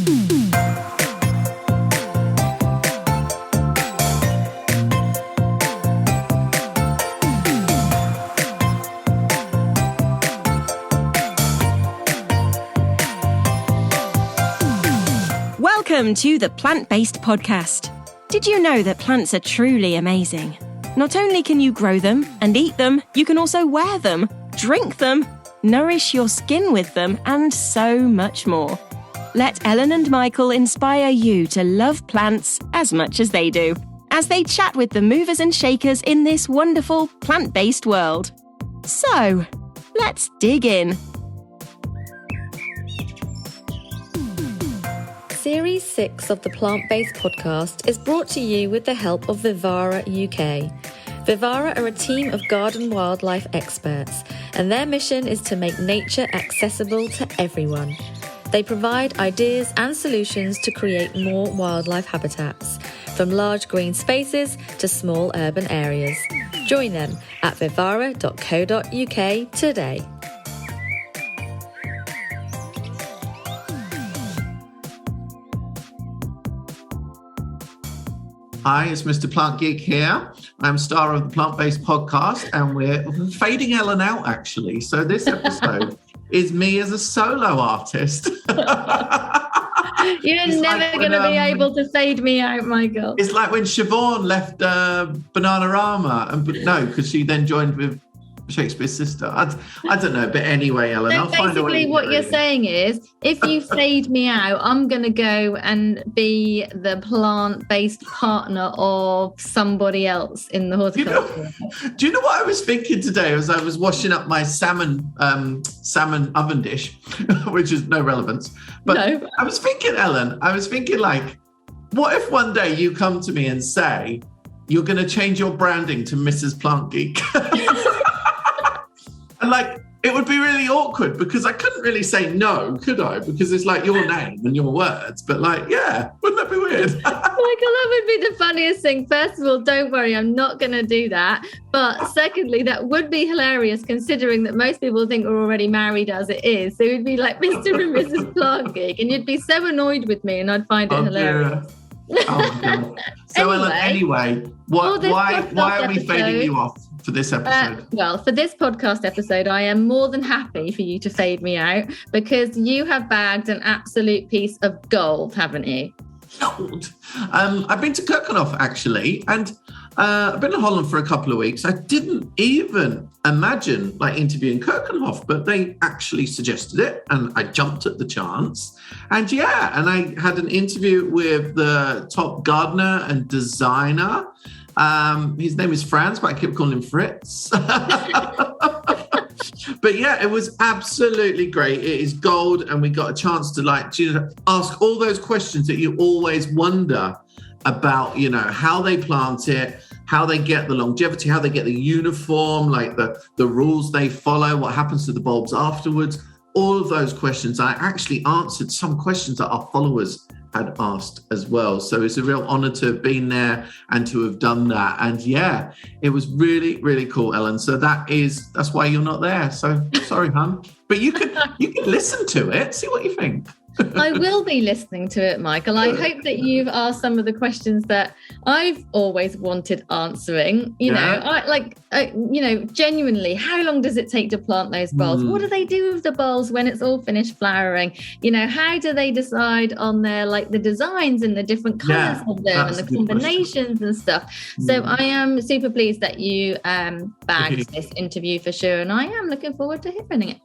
Welcome to the Plant-Based Podcast. Did you know that plants are truly amazing? Not only can you grow them and eat them, you can also wear them, drink them, nourish your skin with them, and so much more. Let Ellen and Michael inspire you to love plants as much as they do, as they chat with the movers and shakers in this wonderful plant-based world. So, let's dig in. Series 6 of the Plant-Based Podcast is brought to you with the help of Vivara UK. Vivara are a team of garden wildlife experts, and their mission is to make nature accessible to everyone. They provide ideas and solutions to create more wildlife habitats, from large green spaces to small urban areas. Join them at vivara.co.uk today. Hi, it's Mr. Plant Geek here. I'm star of the Plant-Based Podcast, and we're fading Ellen out, actually. So this episode is me as a solo artist. You're never going to be able to fade me out, Michael. It's like when Siobhan left Bananarama, because she then joined with Shakespeare's sister. I don't know, but anyway, Ellen, so I'll find a way. Basically, what you're saying is, if you fade me out, I'm going to go and be the plant-based partner of somebody else in the horticulture. Do you know what I was thinking today as I was washing up my salmon oven dish, which is no relevance. But no. I was thinking, Ellen, like, what if one day you come to me and say, you're going to change your branding to Mrs. Plant Geek? And like, it would be really awkward because I couldn't really say no, could I? Because it's like your name and your words. But like, yeah, wouldn't that be weird? Michael, that would be the funniest thing. First of all, don't worry, I'm not going to do that. But secondly, that would be hilarious considering that most people think we're already married as it is. So it would be like Mr. and Mrs. Plant Geek. And you'd be so annoyed with me and I'd find it hilarious. Oh, God. So anyway, why are we fading you off for this episode? Well, for this podcast episode, I am more than happy for you to fade me out because you have bagged an absolute piece of gold, haven't you? Gold? I've been to Keukenhof, actually, and I've been in Holland for a couple of weeks. I didn't even imagine like interviewing Keukenhof, but they actually suggested it and I jumped at the chance. And I had an interview with the top gardener and designer. His name is Frans, but I keep calling him Fritz. But yeah, it was absolutely great. It is gold, and we got a chance to ask all those questions that you always wonder about, how they plant it, how they get the longevity, how they get the uniform, like the rules they follow, what happens to the bulbs afterwards. All of those questions. I actually answered some questions that our followers had asked as well. So it's a real honor to have been there and to have done that. And yeah, it was really, really cool, Ellen. So that's why you're not there. So sorry, hon. But you can listen to it, see what you think. I will be listening to it, Michael. I hope that you've asked some of the questions that I've always wanted answering. Genuinely, how long does it take to plant those bulbs? What do they do with the bulbs when it's all finished flowering? How do they decide on their the designs and the different colours of them and the combinations and stuff? So I am super pleased that you bagged this interview for sure, and I am looking forward to hearing it.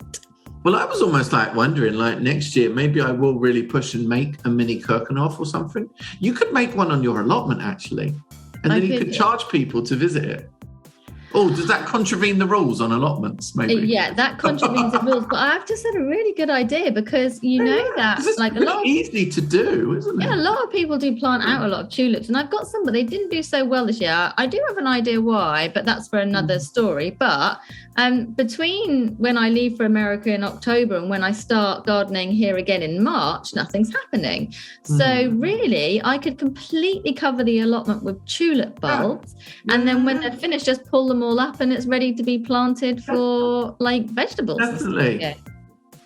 Well, I was almost wondering, next year, maybe I will really push and make a mini Keukenhof or something. You could make one on your allotment, actually. And then you could charge people to visit it. Oh, does that contravene the rules on allotments, maybe? Yeah, that contravenes the rules. But I've just had a really good idea because that it's really easy to do, isn't it? Yeah, a lot of people do plant out a lot of tulips. And I've got some, but they didn't do so well this year. I do have an idea why, but that's for another story. But between when I leave for America in October and when I start gardening here again in March, nothing's happening. So really, I could completely cover the allotment with tulip bulbs. And then when they're finished, just pull them all up and it's ready to be planted for vegetables. Definitely.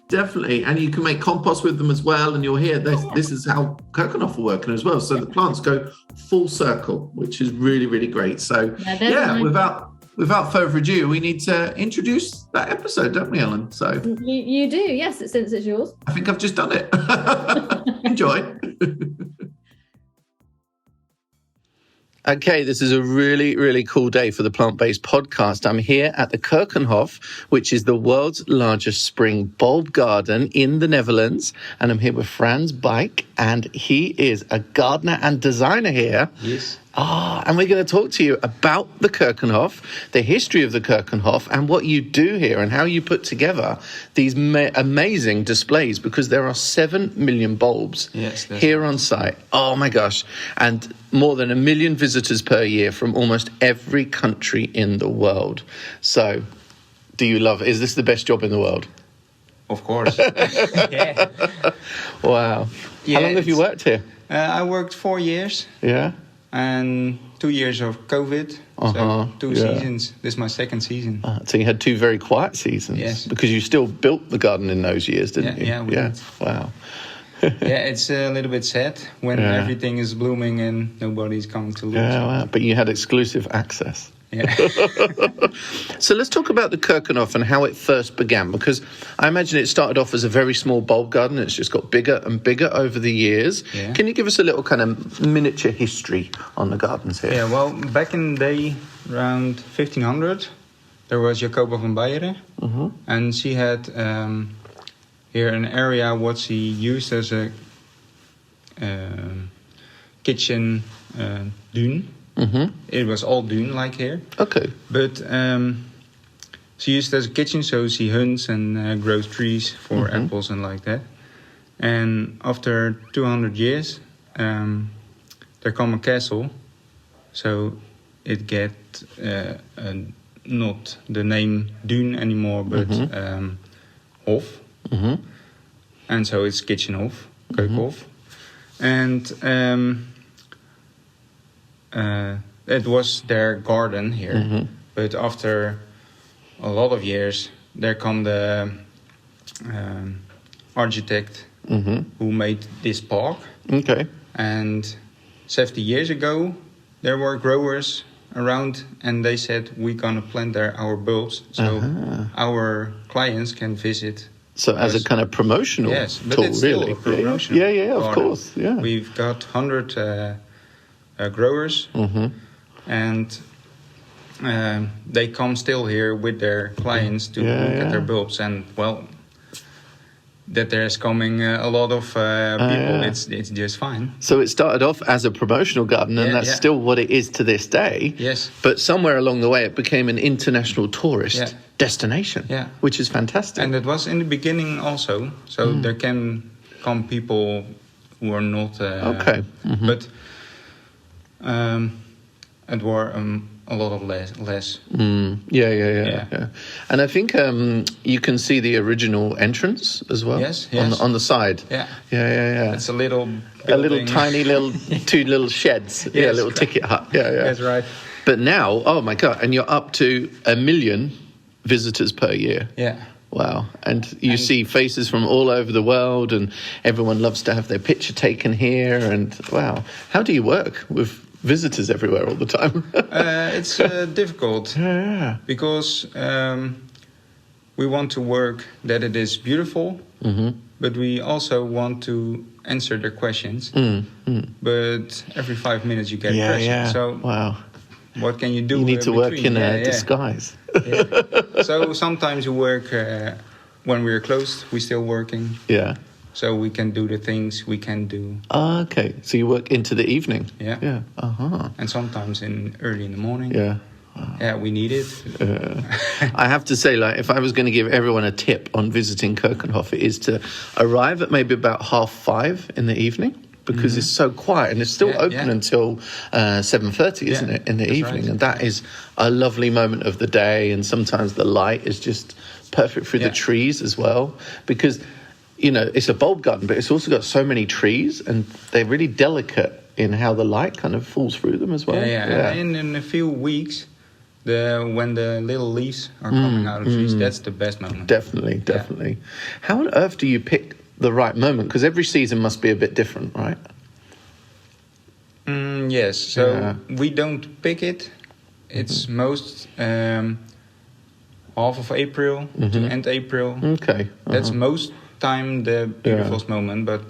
Definitely. And you can make compost with them as well. And you'll hear this is how Keukenhof are working as well. So the plants go full circle, which is really, really great. So without further ado, we need to introduce that episode, don't we, Ellen? So you do, yes, since it's yours. I think I've just done it. Enjoy. Okay, this is a really, really cool day for the Plant-Based Podcast. I'm here at the Keukenhof, which is the world's largest spring bulb garden in the Netherlands. And I'm here with Frans Beijk, and he is a gardener and designer here. Yes. And we're going to talk to you about the Keukenhof, the history of the Keukenhof, and what you do here and how you put together these amazing displays, because there are 7 million bulbs here on site. Oh my gosh. And more than 1 million visitors per year from almost every country in the world. So, do you love it? Is this the best job in the world? Of course. Yeah. Wow. Yeah, how long have you worked here? I worked 4 years. Yeah. And 2 years of COVID, so 2 seasons. This is my second season. So you had 2 very quiet seasons. Yes. Because you still built the garden in those years, didn't you? Yeah, we did. Wow. Yeah, it's a little bit sad when everything is blooming and nobody's coming to look. Yeah, wow. But you had exclusive access. Yeah. So let's talk about the Keukenhof and how it first began, because I imagine it started off as a very small bulb garden. It's just got bigger and bigger over the years. Yeah. Can you give us a little kind of miniature history on the gardens here? Yeah, well, back in the day, around 1500, there was Jacoba van Beieren, and she had here an area what she used as a kitchen dune. It was all dune like here. Okay. But she used it as a kitchen, so she hunts and grows trees for apples and like that. And after 200 years, there come a castle, so it get not the name Dune anymore, but Hof. And so it's Kitchenhof, Keukenhof. And it was their garden here, but after a lot of years, there come the architect who made this park. Okay. And 70 years ago, there were growers around, and they said, we're gonna plant there our bulbs, so our clients can visit. So as a kind of promotional but tool, it's still really? A promotional of garden. course. Yeah. We've got 100 growers, and they come still here with their clients to look at their bulbs. And well, that there's coming a lot of people, it's just fine. So it started off as a promotional garden, and that's still what it is to this day. Yes. But somewhere along the way, it became an international tourist destination, which is fantastic. And it was in the beginning also, so there can come people who are not... But it were a lot of less. Yeah. And I think you can see the original entrance as well. Yes. On the side. Yeah. It's a little tiny 2 little sheds. Yes, a little ticket hut. Yeah. That's right. But now, oh my God, and you're up to 1 million visitors per year. Yeah. Wow. And you see faces from all over the world, and everyone loves to have their picture taken here. And wow, how do you work with visitors everywhere all the time? It's difficult because we want to work that it is beautiful, but we also want to answer their questions. But every 5 minutes you get a question. So wow. What can you do? You need to work in a disguise. So sometimes we work when we're closed. We're still working. Yeah. So we can do the things we can do. Okay. So you work into the evening. Yeah. And sometimes early in the morning. Yeah. Wow. Yeah, we need it. I have to say, like, if I was going to give everyone a tip on visiting Keukenhof, it is to arrive at maybe about 5:30 in the evening, because it's so quiet, and it's still open until 7:30, isn't it, in the evening? Right. And that is a lovely moment of the day. And sometimes the light is just perfect through the trees as well, because, you know, it's a bulb garden, but it's also got so many trees, and they're really delicate in how the light kind of falls through them as well. And in a few weeks, when the little leaves are coming out of trees, that's the best moment. Definitely. Yeah. How on earth do you pick the right moment? Because every season must be a bit different, right? Yes. So we don't pick it. It's most half of April to end April. Okay. That's most time the beautiful moment, but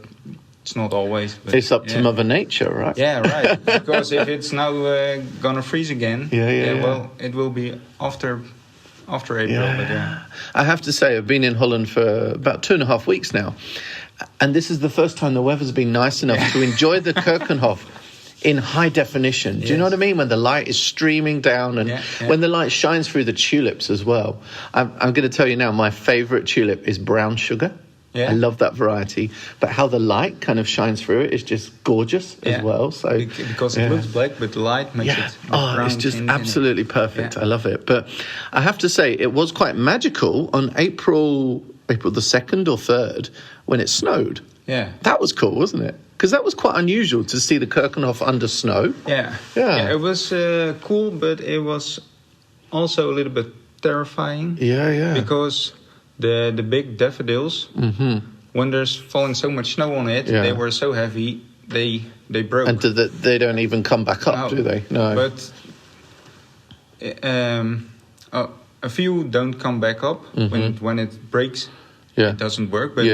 it's not always. But, it's up to Mother Nature, right? Yeah, right. Because if it's now gonna freeze again, well, it will be after April. Yeah. But I have to say, I've been in Holland for about 2.5 weeks now, and this is the first time the weather's been nice enough to enjoy the Keukenhof in high definition. Do you know what I mean? When the light is streaming down and when the light shines through the tulips as well. I'm going to tell you now, my favourite tulip is brown sugar. Yeah. I love that variety. But how the light kind of shines through it is just gorgeous as well. So because it looks black, but the light makes it brown. It's just absolutely perfect. Yeah. I love it. But I have to say, it was quite magical on April the 2nd or 3rd when it snowed. Yeah. That was cool, wasn't it? Because that was quite unusual to see the Keukenhof under snow. Yeah. It was cool, but it was also a little bit terrifying. Yeah. Because the big daffodils, when there's falling so much snow on it, they were so heavy, they broke. And they don't even come back up, do they? No. But a few don't come back up when it breaks. Yeah. It doesn't work, but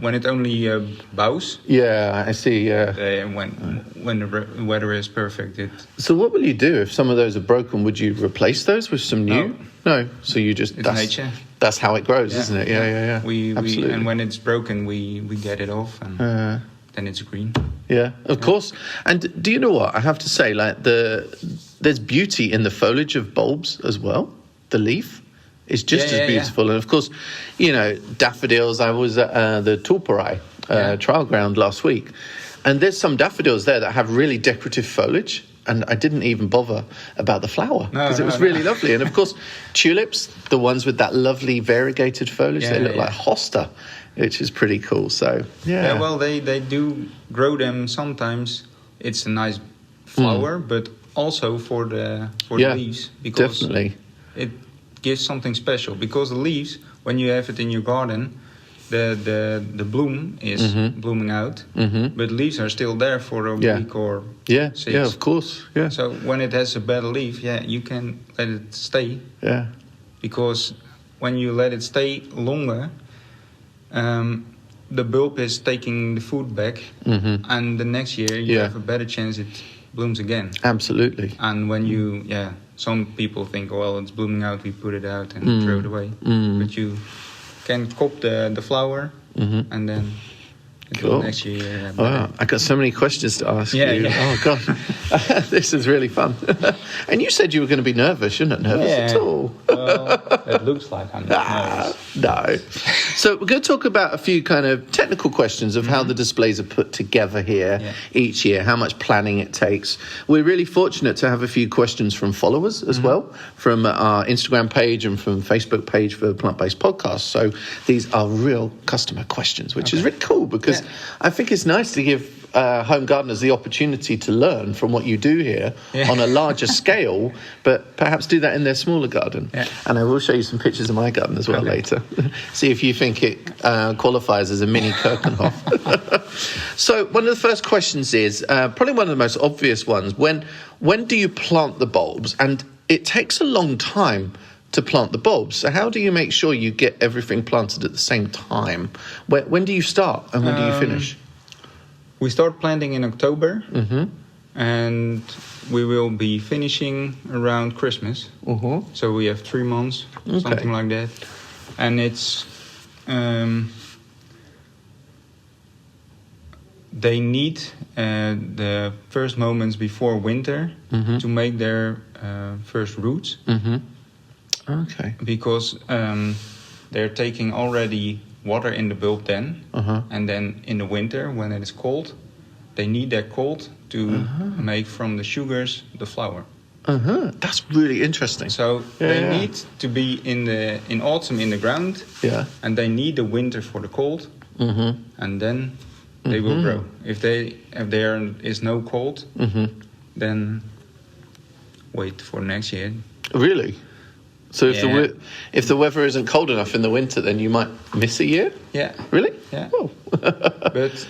when it only bows. Yeah, I see. Yeah. When the weather is perfect, So what will you do if some of those are broken? Would you replace those with some new? No. So you just it's nature. That's how it grows, isn't it? Yeah. We and when it's broken, we get it off, and then it's green. Yeah, of course. And do you know what I have to say? Like there's beauty in the foliage of bulbs as well. The leaf. It's just as beautiful. And of course, daffodils. I was at the Tulparij trial ground last week. And there's some daffodils there that have really decorative foliage. And I didn't even bother about the flower because it was really lovely. And of course, tulips, the ones with that lovely variegated foliage, they look like hosta, which is pretty cool. So, Yeah, well, they do grow them sometimes. It's a nice flower, but also for the leaves. Because definitely. It gives something special because the leaves, when you have it in your garden, the bloom is blooming out, but leaves are still there for a week or 6. Yeah, of course. Yeah. So when it has a bad leaf, you can let it stay. Yeah. Because when you let it stay longer, the bulb is taking the food back, and the next year you have a better chance it blooms again. Absolutely. And when you, some people think, well, it's blooming out, we put it out and throw it away. But you can cop the flower and then it will next year. Wow, I got so many questions to ask you. Oh, gosh. This is really fun. And you said you were going to be nervous. You're not nervous at all. Well, it looks like I'm not nervous. No. So we're going to talk about a few kind of technical questions of how the displays are put together here each year, how much planning it takes. We're really fortunate to have a few questions from followers as well, from our Instagram page and from Facebook page for Plant Based Podcast. So these are real customer questions, which is really cool because I think it's nice to give home gardeners the opportunity to learn from what you do here on a larger scale, but perhaps do that in their smaller garden. Yeah. And I will show you some pictures of my garden as well later. See if you think it qualifies as a mini Keukenhof. So one of the first questions is, probably one of the most obvious ones, when do you plant the bulbs? And it takes a long time to plant the bulbs. So how do you make sure you get everything planted at the same time? When do you start and when do you finish? We start planting in October, and we will be finishing around Christmas. So we have 3 months, something like that. And it's they need the first moments before winter to make their first roots. Okay. Because they're taking already water in the bulb then, and then in the winter when it is cold, they need that cold to make from the sugars the flour. That's really interesting. So they need to be in autumn in the ground, and they need the winter for the cold, and then they will grow. If there is no cold, then wait for next year. Really? So if the weather isn't cold enough in the winter, then you might miss a year? Yeah. Really? Yeah. Oh. But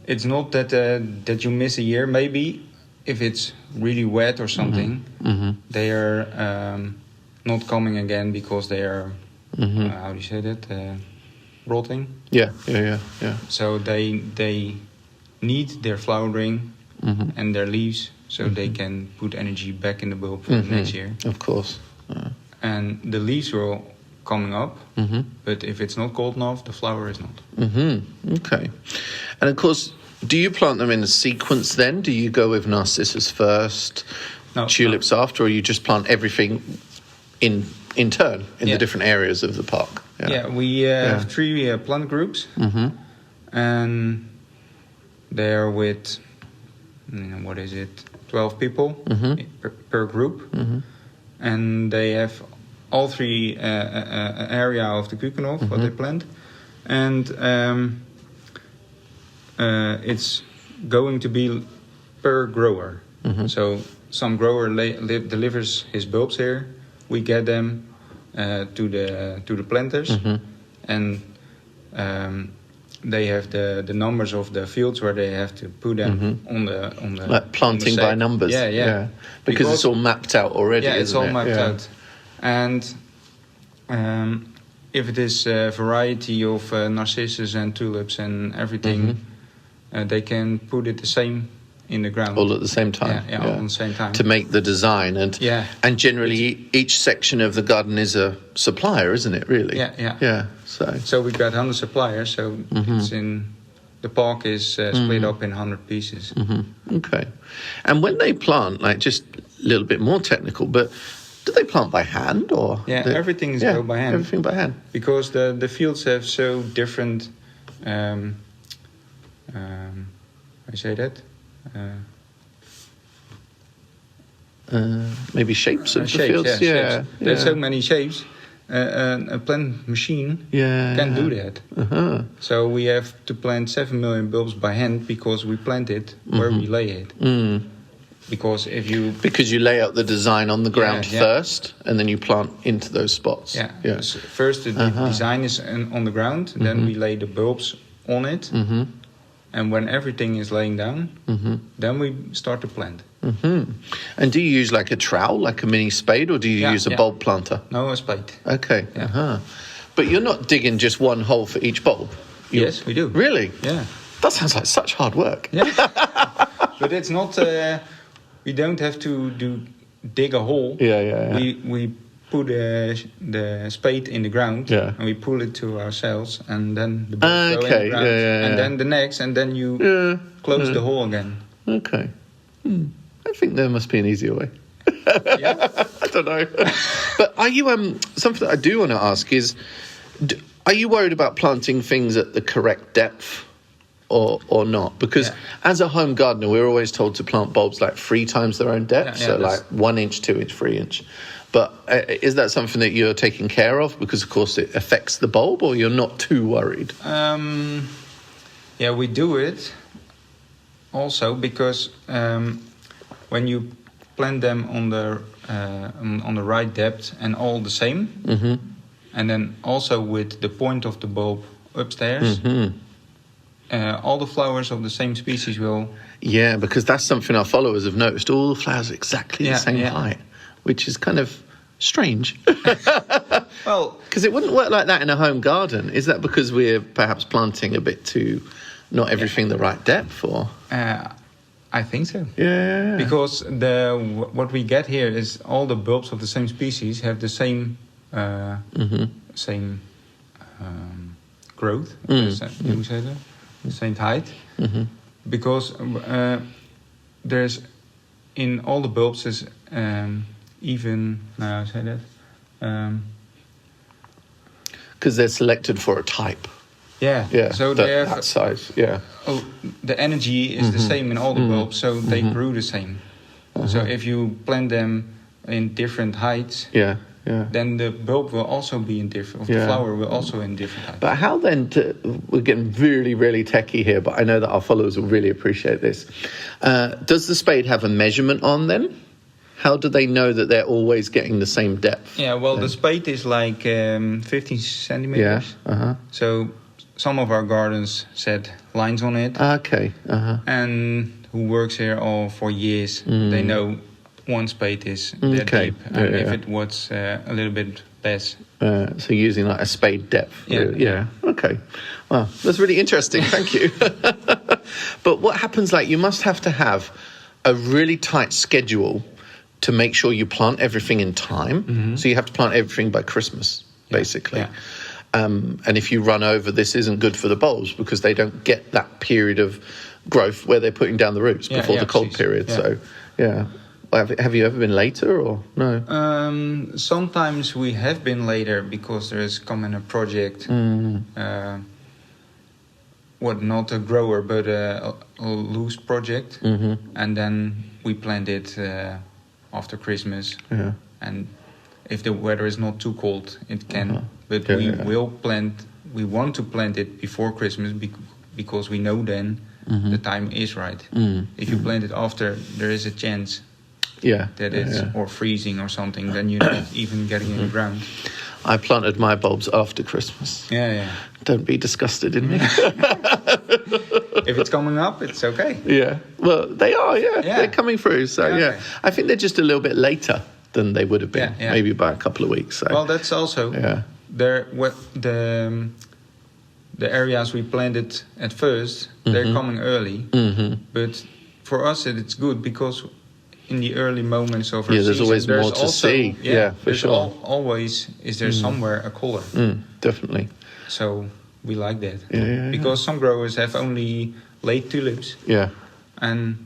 it's not that you miss a year. Maybe if it's really wet or something, they are not coming again because they are, how do you say that, rotting. Yeah. So they need their flowering and their leaves so they can put energy back in the bulb for the next year. Of course. And the leaves are coming up, but if it's not cold enough, the flower is not. Okay. And of course, do you plant them in a sequence then? Do you go with Narcissus first, tulips after, or you just plant everything in turn in the different areas of the park? Yeah, we have 3 plant groups, and they're with, 12 people per group, and they have all 3 area of the Keukenhof, what they plant, and it's going to be per grower. So some grower delivers his bulbs here, we get them to the planters, and they have the numbers of the fields where they have to put them on the like planting by numbers. Yeah. Because it's all mapped out already. Yeah, it's all mapped out. And if it is a variety of narcissus and tulips and everything, they can put it the same in the ground. All at the same time. Yeah, all at the same time. To make the design. And generally each section of the garden is a supplier, isn't it, really? Yeah. So we've got 100 suppliers, so it's in... The park is split up in 100 pieces. Okay. And when they plant, like just a little bit more technical, but do they plant by hand or? Yeah, everything is go by hand. Everything by hand. Because the fields have so different, I say that? Maybe shapes of the shapes, fields. Shapes. There's so many shapes. A plant machine can do that. So we have to plant 7 million bulbs by hand because we plant it where we lay it. Because because you lay out the design on the ground first, and then you plant into those spots. Yeah. So first the design is on the ground, then we lay the bulbs on it, and when everything is laying down, then we start to plant. And do you use like a trowel, like a mini spade, or do you use a bulb planter? No, a spade. Okay. But you're not digging just one hole for each bulb? Yes, we do. Really? Yeah. That sounds like such hard work. Yeah. But it's not... we don't have to dig a hole. Yeah. We put the spade in the ground, and we pull it to ourselves, and then the bulbs go in the ground, and then the next, and then you close the hole again. Okay. I think there must be an easier way. I don't know. But are you something that I do want to ask is, are you worried about planting things at the correct depth or not? Because as a home gardener, we're always told to plant bulbs like 3 times their own depth, so like 1 inch, 2 inch, 3 inch. But is that something that you're taking care of? Because of course it affects the bulb, or you're not too worried? We do it also because when you plant them on the right depth and all the same, and then also with the point of the bulb upstairs, all the flowers of the same species will... Yeah, because that's something our followers have noticed. All the flowers are exactly the same height, which is kind of strange. Well, because it wouldn't work like that in a home garden. Is that because we're perhaps planting a bit too... not everything the right depth, or... I think so. Yeah. Because what we get here is all the bulbs of the same species have the same growth. You say that? The same height. Because there's in all the bulbs is even. Now I say that. Because they're selected for a type. Yeah. So they have that size. Yeah. Oh, the energy is the same in all the bulbs, so they grew the same. So if you plant them in different heights, then the bulb will also be in different. The flower will also in different heights. But how then? We're getting really, really techie here, but I know that our followers will really appreciate this. Does the spade have a measurement on then? How do they know that they're always getting the same depth? Yeah, well, the spade is like 15 centimeters. So some of our gardens set lines on it. Okay. And who works here all for years, they know one spade is that deep. And if it was a little bit less. So using like a spade depth. Yeah. Okay. Wow, that's really interesting. Thank you. But what happens, like, you must have to have a really tight schedule to make sure you plant everything in time. So you have to plant everything by Christmas, basically. And if you run over, this isn't good for the bulbs because they don't get that period of growth where they're putting down the roots before the cold period. So, have you ever been later or no? Sometimes we have been later because there is coming a project. Not a grower, but a loose project. And then we plant it after Christmas. And if the weather is not too cold, it can. But we want to plant it before Christmas because we know then the time is right. If you plant it after, there is a chance that it's or freezing or something, then you're not even getting in the ground. I planted my bulbs after Christmas. Don't be disgusted in me. If it's coming up, it's okay. Yeah. Well, they are, They're coming through. So, I think they're just a little bit later than they would have been, maybe by a couple of weeks. So. Well, that's also the areas we planted at first, they're coming early. But for us, it's good because in the early moments of our season, there's always more to see. For sure. Always is there somewhere a color. Definitely. So we like that. Because some growers have only late tulips. And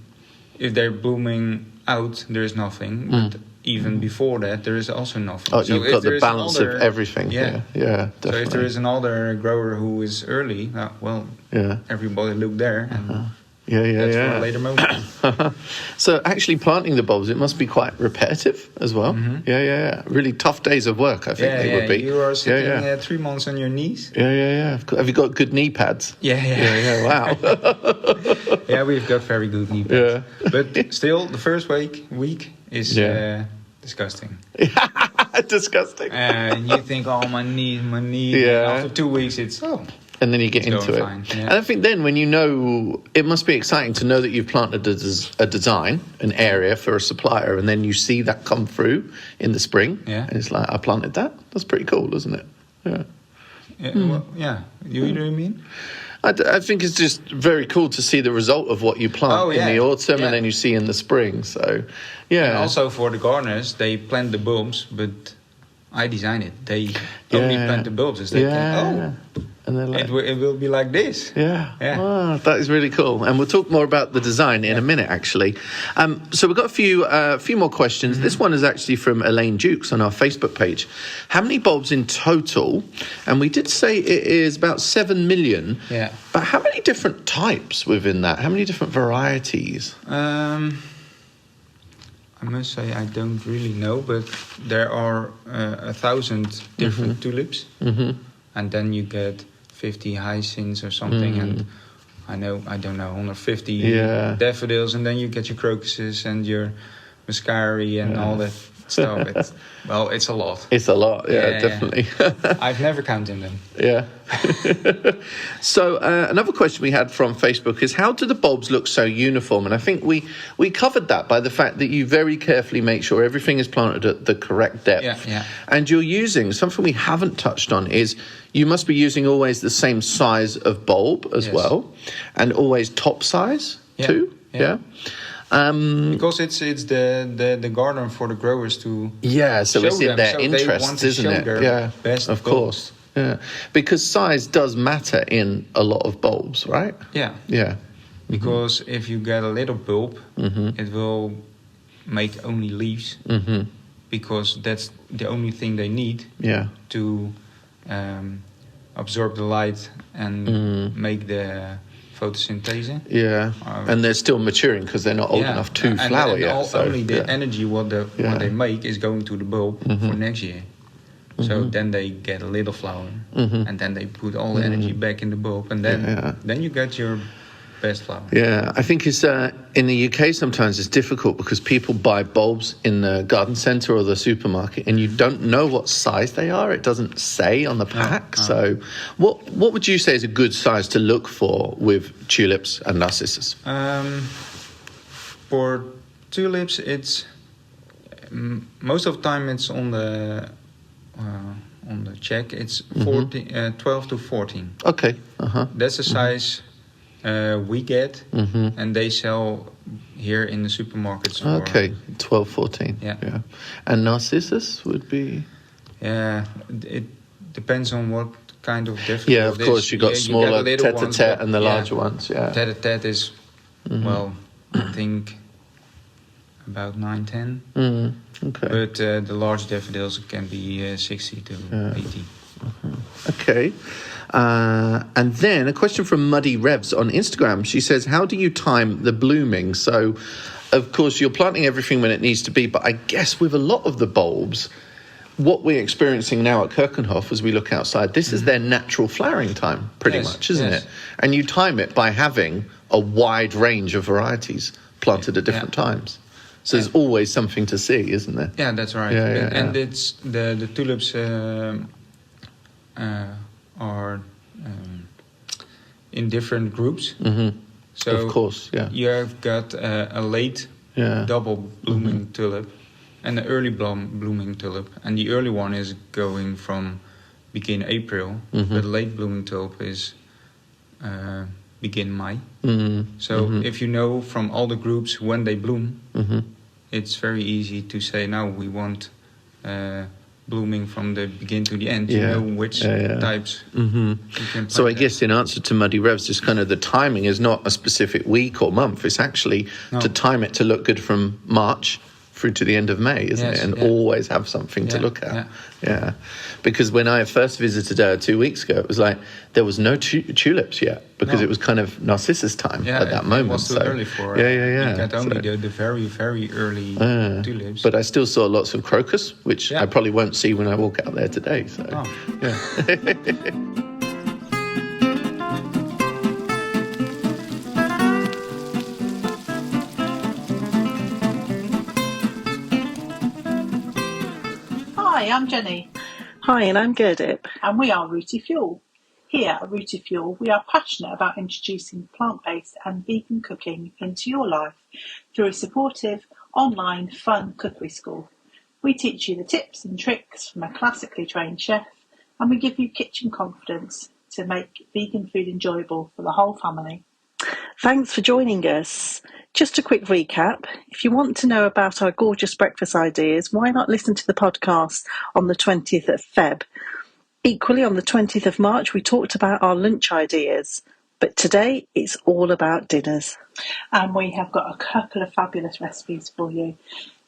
if they're blooming out, there is nothing. But even before that, there is also nothing. Oh, so you've got the balance of everything. Definitely. So if there is another grower who is early, everybody look there. And that's for a later moment. So actually planting the bulbs, it must be quite repetitive as well. Really tough days of work, I think they would be. You are sitting 3 months on your knees. Have you got good knee pads? Wow. We've got very good knee pads. But still, the first week is disgusting. Disgusting. You think, my knee. After 2 weeks, it's and then you get into it. Fine, And I think then when you know, it must be exciting to know that you've planted a design, an area for a supplier, and then you see that come through in the spring. And it's like, I planted that. That's pretty cool, isn't it? You know what I mean? I think it's just very cool to see the result of what you plant in the autumn and then you see in the spring. So, And also for the gardeners, they plant the bulbs, but I design it. They only plant the bulbs. They think, and like, it will be like this. Wow, that is really cool. And we'll talk more about the design in a minute, actually. So we've got a few more questions. This one is actually from Elaine Dukes on our Facebook page. How many bulbs in total? And we did say it is about 7 million. But how many different types within that? How many different varieties? I must say I don't really know, but there are 1,000 different tulips. And then you get 50 hyacinths or something, and I don't know, 150 daffodils, and then you get your crocuses and your muscari and all that stuff. It's a lot. It's a lot, definitely. I've never counted them. So another question we had from Facebook is, how do the bulbs look so uniform? And I think we covered that by the fact that you very carefully make sure everything is planted at the correct depth. And you're using, something we haven't touched on is, you must be using always the same size of bulb as well, and always top size too. Because it's the garden for the growers to so it's in their interests, isn't it? Best of course. Because size does matter in a lot of bulbs, right? Because if you get a little bulb, it will make only leaves, because that's the only thing they need to absorb the light and make the photosynthesis. And they're still maturing because they're not old enough to flower yet. So, only the energy what they make is going to the bulb for next year. So then they get a little flower, and then they put all the energy back in the bulb, and then you get your best flower. Yeah, I think it's in the UK sometimes it's difficult because people buy bulbs in the garden centre or the supermarket and you don't know what size they are. It doesn't say on the pack. No. So what would you say is a good size to look for with tulips and narcissus? For tulips, it's most of the time it's on the check. It's 12 to 14. Okay. That's the size we get, and they sell here in the supermarkets. Okay, 12, 14. Yeah. And narcissus would be? Yeah, it depends on what kind of daffodil. Yeah, of course, you've got smaller tete-a-tete and the larger ones. Yeah, tete-a-tete is, well, I think about 9, 10. Okay. But the large daffodils can be 60 to 80. Okay. And then a question from Muddy Revs on Instagram. She says, how do you time the blooming? So, of course, you're planting everything when it needs to be, but I guess with a lot of the bulbs, what we're experiencing now at Keukenhof as we look outside, this is their natural flowering time, pretty much, isn't it? And you time it by having a wide range of varieties planted at different times. So there's always something to see, isn't there? Yeah, that's right. And it's the tulips are in different groups. So of course, you have got a late double blooming tulip and an early blooming tulip. And the early one is going from begin April. The late blooming tulip is begin May. So if you know from all the groups when they bloom, it's very easy to say, now we want blooming from the begin to the end. You know which types you can So I plant. guess in answer to Muddy Revs, just kind of the timing is not a specific week or month. It's actually to time it to look good from March through to the end of May, isn't it? And always have something to look at. Yeah. Because when I first visited 2 weeks ago, it was like there was no tulips yet because it was kind of Narcissus time at that moment. It was too early for You got only the very, very early tulips. But I still saw lots of crocus, which I probably won't see when I walk out there today. So, Hi, I'm Jenny. Hi, and I'm Gerdip. And we are Rooty Fuel. Here at Rooty Fuel, we are passionate about introducing plant-based and vegan cooking into your life through a supportive, online, fun cookery school. We teach you the tips and tricks from a classically trained chef, and we give you kitchen confidence to make vegan food enjoyable for the whole family. Thanks for joining us. Just a quick recap. If you want to know about our gorgeous breakfast ideas, why not listen to the podcast on the 20th of Feb? Equally, on the 20th of March, we talked about our lunch ideas. But today, it's all about dinners. And we have got a couple of fabulous recipes for you.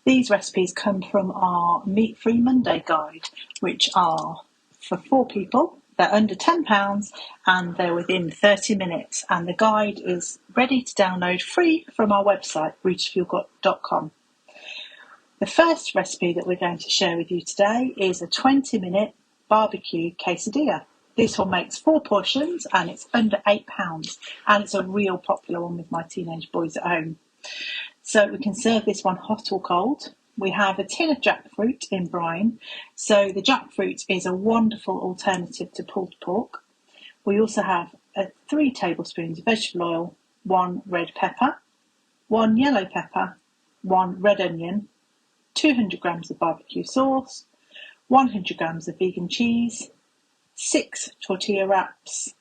These recipes come from our Meat-Free Monday guide, which are for 4 people. They're under £10 and they're within 30 minutes. And the guide is ready to download free from our website, rootyfuel.com. The first recipe that we're going to share with you today is a 20-minute barbecue quesadilla. This one makes 4 portions and it's under £8. And it's a real popular one with my teenage boys at home. So we can serve this one hot or cold. We have a tin of jackfruit in brine. So the jackfruit is a wonderful alternative to pulled pork. We also have 3 tablespoons of vegetable oil, 1 red pepper, 1 yellow pepper, 1 red onion, 200 grams of barbecue sauce, 100 grams of vegan cheese, 6 tortilla wraps.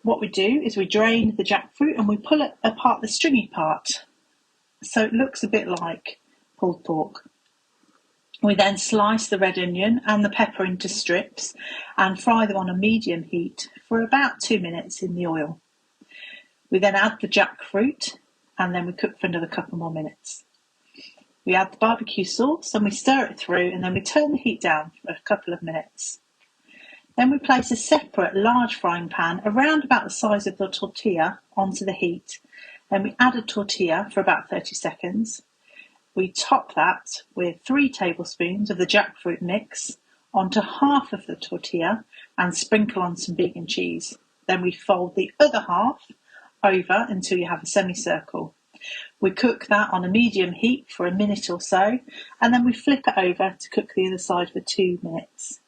What we do is we drain the jackfruit and we pull it apart the stringy part so it looks a bit like pulled pork. We then slice the red onion and the pepper into strips and fry them on a medium heat for about 2 minutes in the oil. We then add the jackfruit and then we cook for another couple more minutes. We add the barbecue sauce and we stir it through and then we turn the heat down for a couple of minutes. Then we place a separate large frying pan around about the size of the tortilla onto the heat. Then we add a tortilla for about 30 seconds. We top that with 3 tablespoons of the jackfruit mix onto half of the tortilla and sprinkle on some vegan cheese. Then we fold the other half over until you have a semicircle. We cook that on a medium heat for a minute or so, and then we flip it over to cook the other side for 2 minutes.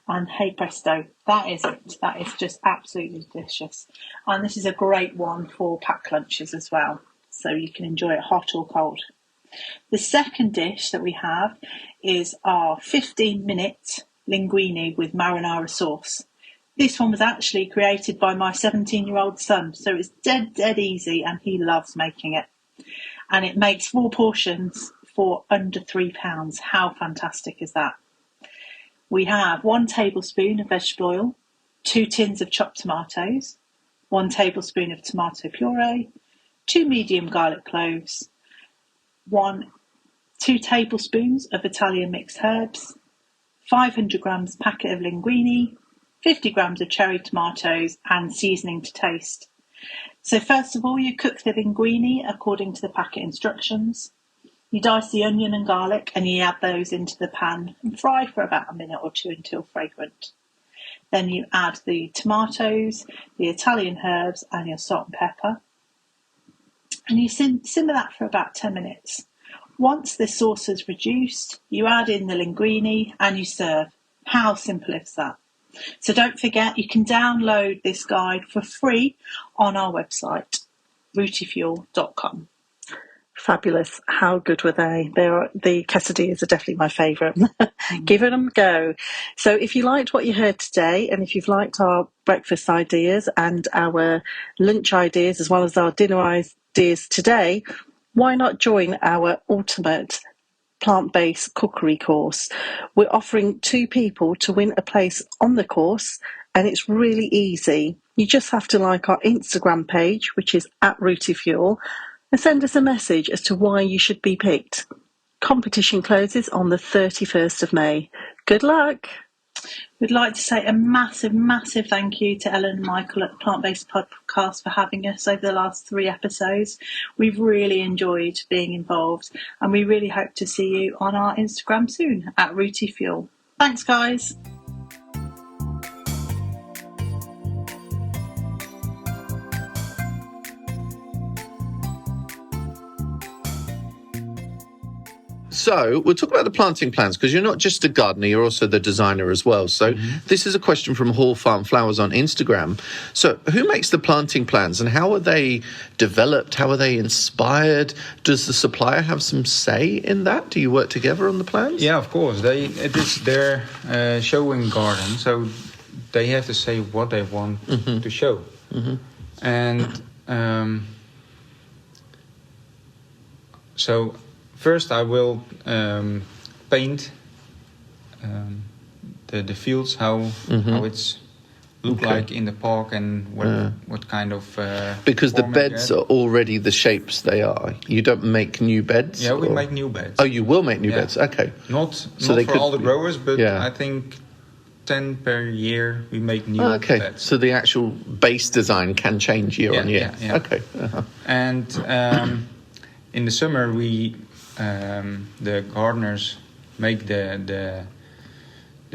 And hey presto, that is it. That is just absolutely delicious. And this is a great one for packed lunches as well, so you can enjoy it hot or cold. The second dish that we have is our 15-minute linguine with marinara sauce. This one was actually created by my 17-year-old son, so it's dead easy and he loves making it. And it makes 4 portions for under £3. How fantastic is that? We have 1 tablespoon of vegetable oil, 2 tins of chopped tomatoes, 1 tablespoon of tomato puree, 2 medium garlic cloves, 2 tablespoons of Italian mixed herbs, 500 grams packet of linguine, 50 grams of cherry tomatoes, and seasoning to taste. So first of all, you cook the linguine according to the packet instructions. You dice the onion and garlic and you add those into the pan and fry for about a minute or 2 until fragrant. Then you add the tomatoes, the Italian herbs and your salt and pepper. And you simmer that for about 10 minutes. Once the sauce is reduced, you add in the linguine and you serve. How simple is that? So don't forget, you can download this guide for free on our website, rootyfuel.com. Fabulous. How good were they? The quesadillas are definitely my favourite. Give them a go. So if you liked what you heard today, and if you've liked our breakfast ideas and our lunch ideas, as well as our dinner ideas today, why not join our ultimate plant-based cookery course? We're offering 2 people to win a place on the course, and it's really easy. You just have to like our Instagram page, which is @RootyFuel, and send us a message as to why you should be picked. Competition closes on the 31st of May. Good luck! We'd like to say a massive thank you to Ellen and Michael at the Plant Based Podcast for having us over the last 3 episodes. We've really enjoyed being involved, and we really hope to see you on our Instagram soon, @RootyFuel. Thanks, guys. So we'll talk about the planting plans, because you're not just a gardener, you're also the designer as well. So this is a question from Hall Farm Flowers on Instagram. So who makes the planting plans and how are they developed? How are they inspired? Does the supplier have some say in that? Do you work together on the plans? Yeah, of course. It is their showing garden, so they have to say what they want to show. And so first, I will paint the fields, how it's look like in the park, and what kind of because the beds are already the shapes they are. You don't make new beds. Yeah, we make new beds. Oh, you will make new beds. Okay, not for all the growers, but I think 10 per year we make new beds. So the actual base design can change year on year. Yeah. Okay, and in the summer we. The gardeners make the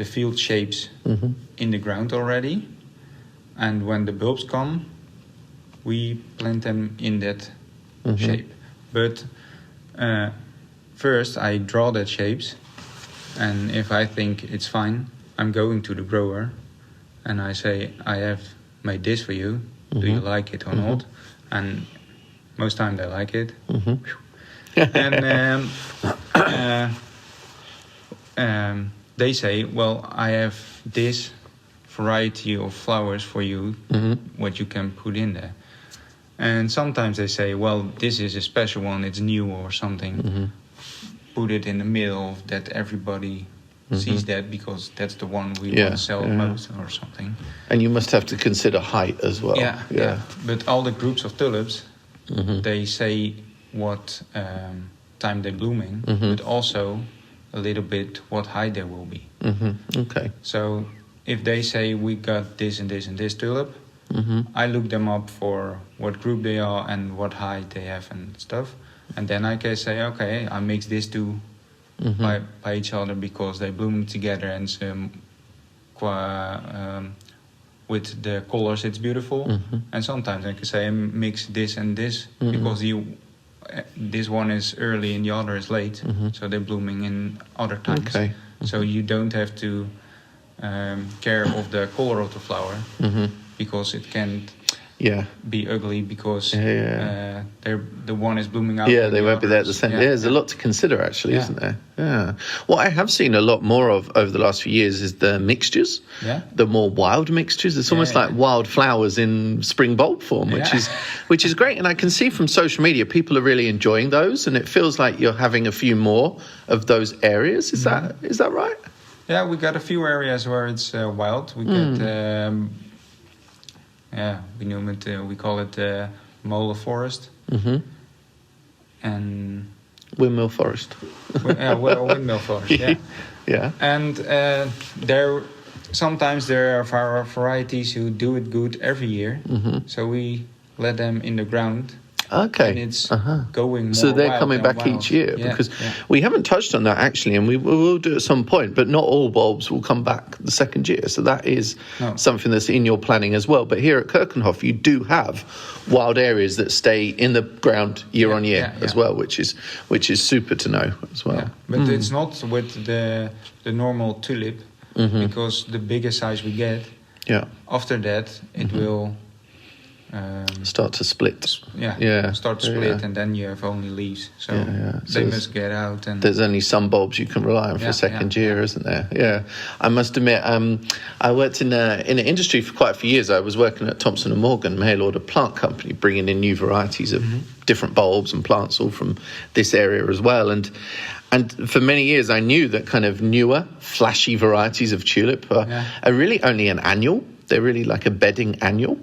field shapes in the ground already, and when the bulbs come, we plant them in that shape. But first I draw that shapes, and if I think it's fine, I'm going to the grower and I say, I have made this for you. Do you like it or not? And most time they like it. And they say, well, I have this variety of flowers for you, what you can put in there. And sometimes they say, well, this is a special one, it's new or something. Put it in the middle that everybody sees that, because that's the one we want to sell most or something. And you must have to consider height as well. Yeah. But all the groups of tulips, they say what time they're blooming, but also a little bit what height they will be. Okay. So if they say we got this and this and this tulip, I look them up for what group they are and what height they have and stuff, and then I can say, okay, I mix these two by each other because they bloom together and some with the colors it's beautiful, and sometimes I can say mix this and this because this one is early and the other is late, so they're blooming in other times. Okay. So you don't have to care of the color of the flower because it can be ugly because the one is blooming out. Yeah, they won't be there at the same. There's a lot to consider, actually, isn't there? Yeah. What I have seen a lot more of over the last few years is the mixtures, the more wild mixtures. It's almost like wild flowers in spring bulb form, which is great. And I can see from social media people are really enjoying those, and it feels like you're having a few more of those areas. Is that right? Yeah, we got a few areas where it's wild. We get. We call it Molen Forest. And Windmill Forest. Windmill Forest, yeah. And sometimes there are varieties who do it good every year. So we let them in the ground. Okay. And it's going more so they're wild coming back wild. each year because we haven't touched on that actually, and we will do at some point, but not all bulbs will come back the second year. So that is something that's in your planning as well. But here at Keukenhof, you do have wild areas that stay in the ground year on year as well, which is super to know as well. Yeah. But it's not with the normal tulip because the bigger size we get, after that it will start to split. Start to split, and then you have only leaves. So they must get out. And there's only some bulbs you can rely on for second year, isn't there? Yeah. I must admit, I worked in an industry for quite a few years. I was working at Thompson & Morgan, mail order plant company, bringing in new varieties of different bulbs and plants all from this area as well. And for many years, I knew that kind of newer, flashy varieties of tulip are really only an annual. They're really like a bedding annual,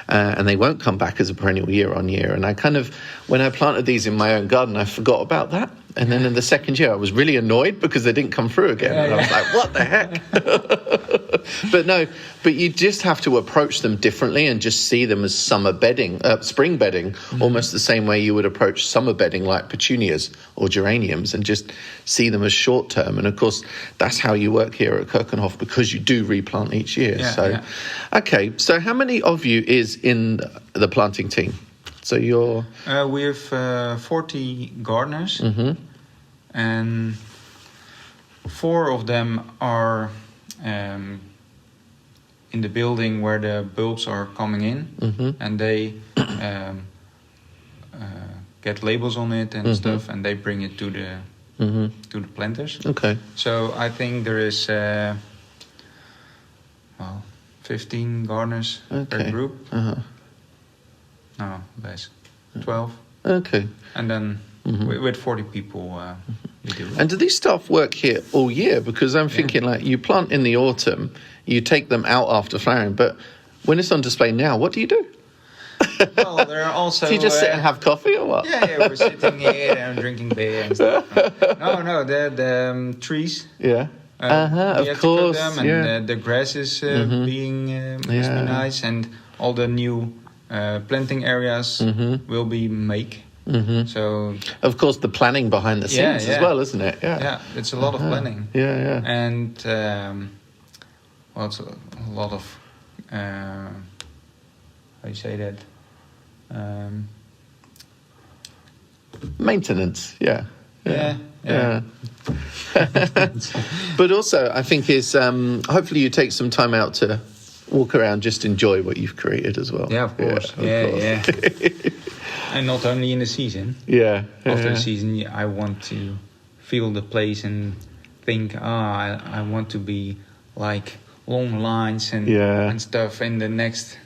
and they won't come back as a perennial year on year. And I kind of, when I planted these in my own garden, I forgot about that. And then in the second year, I was really annoyed because they didn't come through again. And I was like, what the heck? But you just have to approach them differently and just see them as spring bedding, almost the same way you would approach summer bedding like petunias or geraniums, and just see them as short term. And of course, that's how you work here at Keukenhof because you do replant each year. Okay, so how many of you is in the planting team? So you're... we have 40 gardeners, and 4 of them are in the building where the bulbs are coming in, and they get labels on it and stuff, and they bring it to the planters. Okay. So I think there is 15 gardeners per group. No, less. 12. Okay. And then with 40 people, we do it. And do these staff work here all year? Because I'm thinking, like, you plant in the autumn, you take them out after flowering, but when it's on display now, what do you do? Well, there are also... Do you just sit and have coffee or what? Yeah, we're sitting here and drinking beer and stuff. No, the trees. Yeah. We of have course. to cut them, and the grass is being must be nice, and all the new planting areas will be make. So of course the planning behind the scenes as well, isn't it? Yeah, it's a lot of planning. And it's a lot of how you say that, maintenance. But also I think is hopefully you take some time out to walk around, just enjoy what you've created as well. Yeah, of course. Yeah. And not only in the season. After the season, I want to feel the place and think, I want to be like long lines and stuff in the next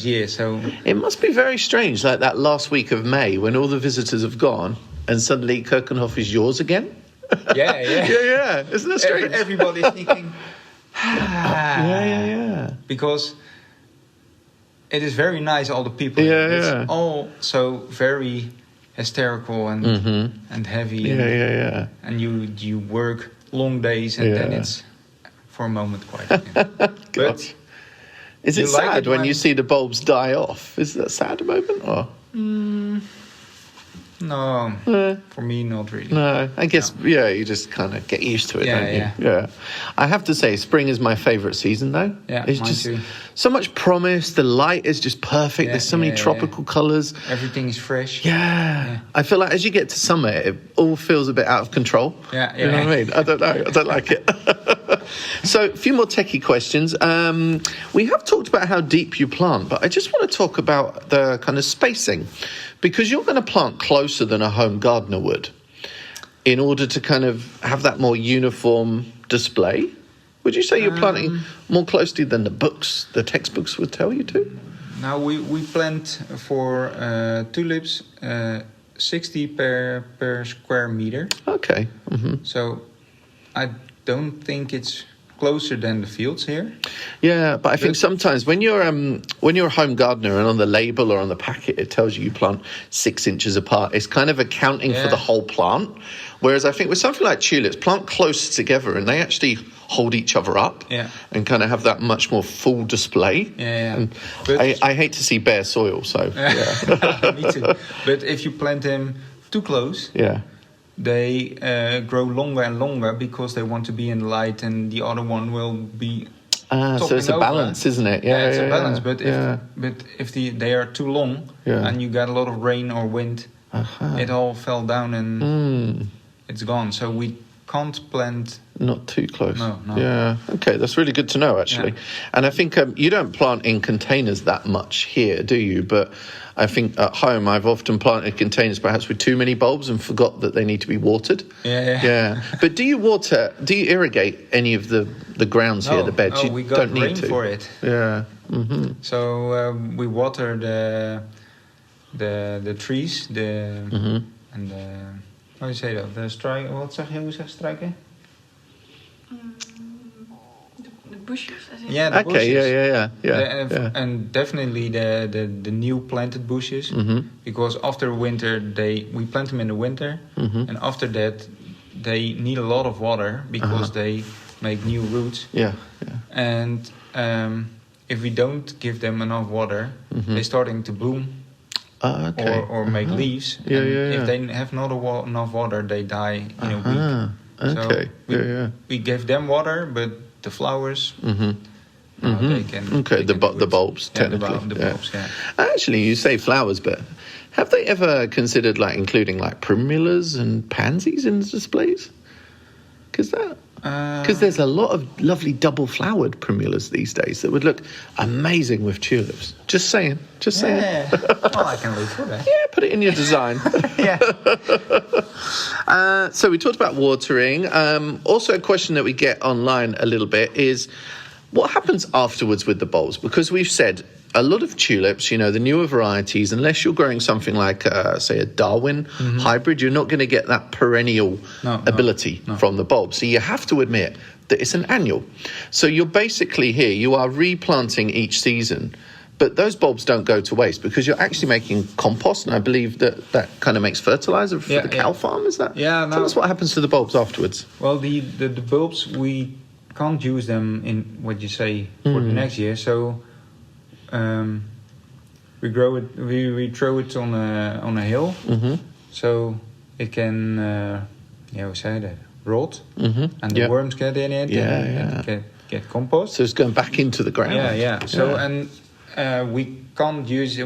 year. So it must be very strange, like that last week of May when all the visitors have gone and suddenly Keukenhof is yours again. Yeah. Isn't that strange? Everybody's thinking. Because it is very nice, all the people. It's all so very hysterical and heavy. And you work long days, and then it's for a moment quiet. But is it sad when you see the bulbs die off? Is that a sad moment or? No, for me, not really. No, I guess, you just kind of get used to it, don't you? Yeah. I have to say, spring is my favourite season, though. Yeah, it's mine just too. so much promise. The light is just perfect. Yeah, There's so many tropical colours. Everything is fresh. Yeah. I feel like as you get to summer, it all feels a bit out of control. Yeah. You know what I mean? I don't know. I don't like it. So, a few more techie questions. We have talked about how deep you plant, but I just want to talk about the kind of spacing. Because you're going to plant closer than a home gardener would in order to kind of have that more uniform display. Would you say you're planting more closely than the textbooks would tell you to? Now, we plant for tulips 60 per square meter. Okay. Mm-hmm. So I don't think it's closer than the fields here. Yeah, but I think sometimes when you're a home gardener and on the label or on the packet it tells you plant 6 inches apart, it's kind of accounting for the whole plant. Whereas I think with something like tulips, plant close together and they actually hold each other up and kind of have that much more full display. Yeah. And I hate to see bare soil, so me too. But if you plant them too close, they grow longer and longer because they want to be in the light, and the other one will be. So it's a balance, isn't it? Yeah, it's a balance. But if they are too long and you got a lot of rain or wind, it all fell down and it's gone. So we can't plant. Not too close. No. Yeah. Okay, that's really good to know, actually. Yeah. And I think you don't plant in containers that much here, do you? But I think at home I've often planted containers perhaps with too many bulbs and forgot that they need to be watered. Yeah. But do you irrigate any of the grounds here, the beds? No, we got rain for it. Yeah. Mm-hmm. So we water the trees, and how do you say that? The strike. Hoe zeg strijken? The bushes. Yeah, the bushes. Yeah. And definitely the new planted bushes, because after winter we plant them in the winter, and after that they need a lot of water because they make new roots. Yeah. And if we don't give them enough water, they're starting to bloom. Or make leaves. If they have not enough water, they die in a week. Okay. So we give them water, but the flowers, they can. Okay, the bulbs, technically. The bulbs. Actually, you say flowers, but have they ever considered including primulas and pansies in the displays? Because there's a lot of lovely double-flowered primulas these days that would look amazing with tulips. Just saying. Yeah. Well, I can look for that. Yeah, put it in your design. So we talked about watering. Also, a question that we get online a little bit is, what happens afterwards with the bulbs? Because we've said a lot of tulips, the newer varieties, unless you're growing something like, say, a Darwin hybrid, you're not going to get that perennial ability from the bulb. So you have to admit that it's an annual. So you're basically here, you are replanting each season, but those bulbs don't go to waste because you're actually making compost, and I believe that kind of makes fertilizer for the cow farm, is that? Yeah. Tell us what happens to the bulbs afterwards. Well, the bulbs, we can't use them in, what you say, for the next year, so... we grow it. We throw it on a hill, so it can, hoe say that, rot, and the worms get in it. And get compost. So it's going back into the ground. Yeah. So and we can't use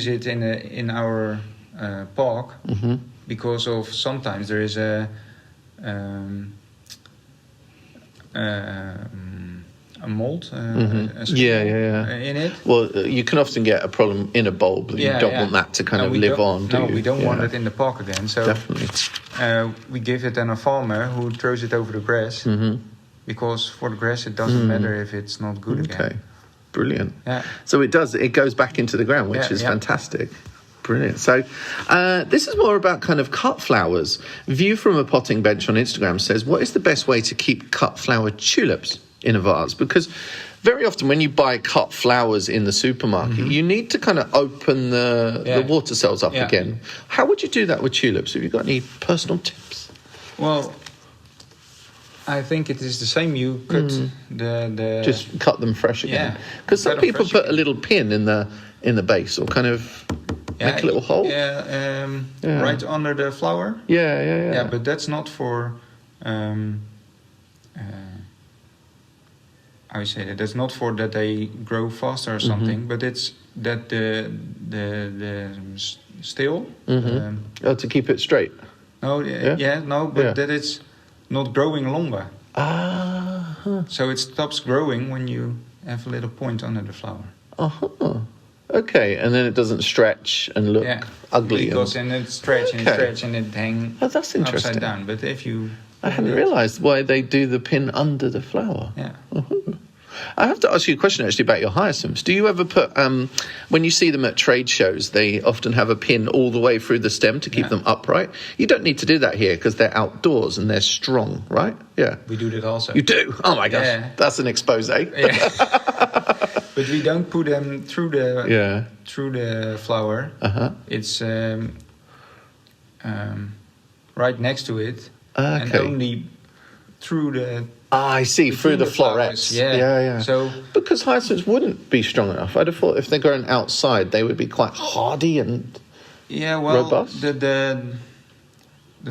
it in our park because of sometimes there is a mold in it. Well, you can often get a problem in a bulb. You don't want that to kind of live on, do you? We don't want it in the park again. So definitely. We give it then a farmer who throws it over the grass because for the grass it doesn't matter if it's not good again. Okay, brilliant. Yeah. So it goes back into the ground, which is fantastic. Brilliant. So this is more about kind of cut flowers. View from a potting bench on Instagram says, what is the best way to keep cut flower tulips in a vase? Because very often when you buy cut flowers in the supermarket, you need to kind of open the water cells up again. How would you do that with tulips? Have you got any personal tips? Well, I think it is the same. You cut the just cut them fresh again. Because some people put a little pin in the base, or kind of Make a little hole? Right under the flower. Yeah. But that's not for... how you say that? That's not for that they grow faster or something, but it's that the still... to keep it straight? No, that it's not growing longer. So it stops growing when you have a little point under the flower. Okay, and then it doesn't stretch and look ugly. Because then it stretch and stretch and it hang that's interesting. upside down. But if you... I hadn't realised why they do the pin under the flower. Yeah. I have to ask you a question actually about your hyacinths. Do you ever put, when you see them at trade shows, they often have a pin all the way through the stem to keep them upright? You don't need to do that here because they're outdoors and they're strong, right? Yeah. We do that also. You do? Oh my gosh. Yeah. That's an expose. Yeah. But we don't put them through the flower. It's right next to it. And only through the... I see, through the florets. Yeah. So, because hyacinths wouldn't be strong enough. I'd have thought if they're growing outside, they would be quite hardy and robust. The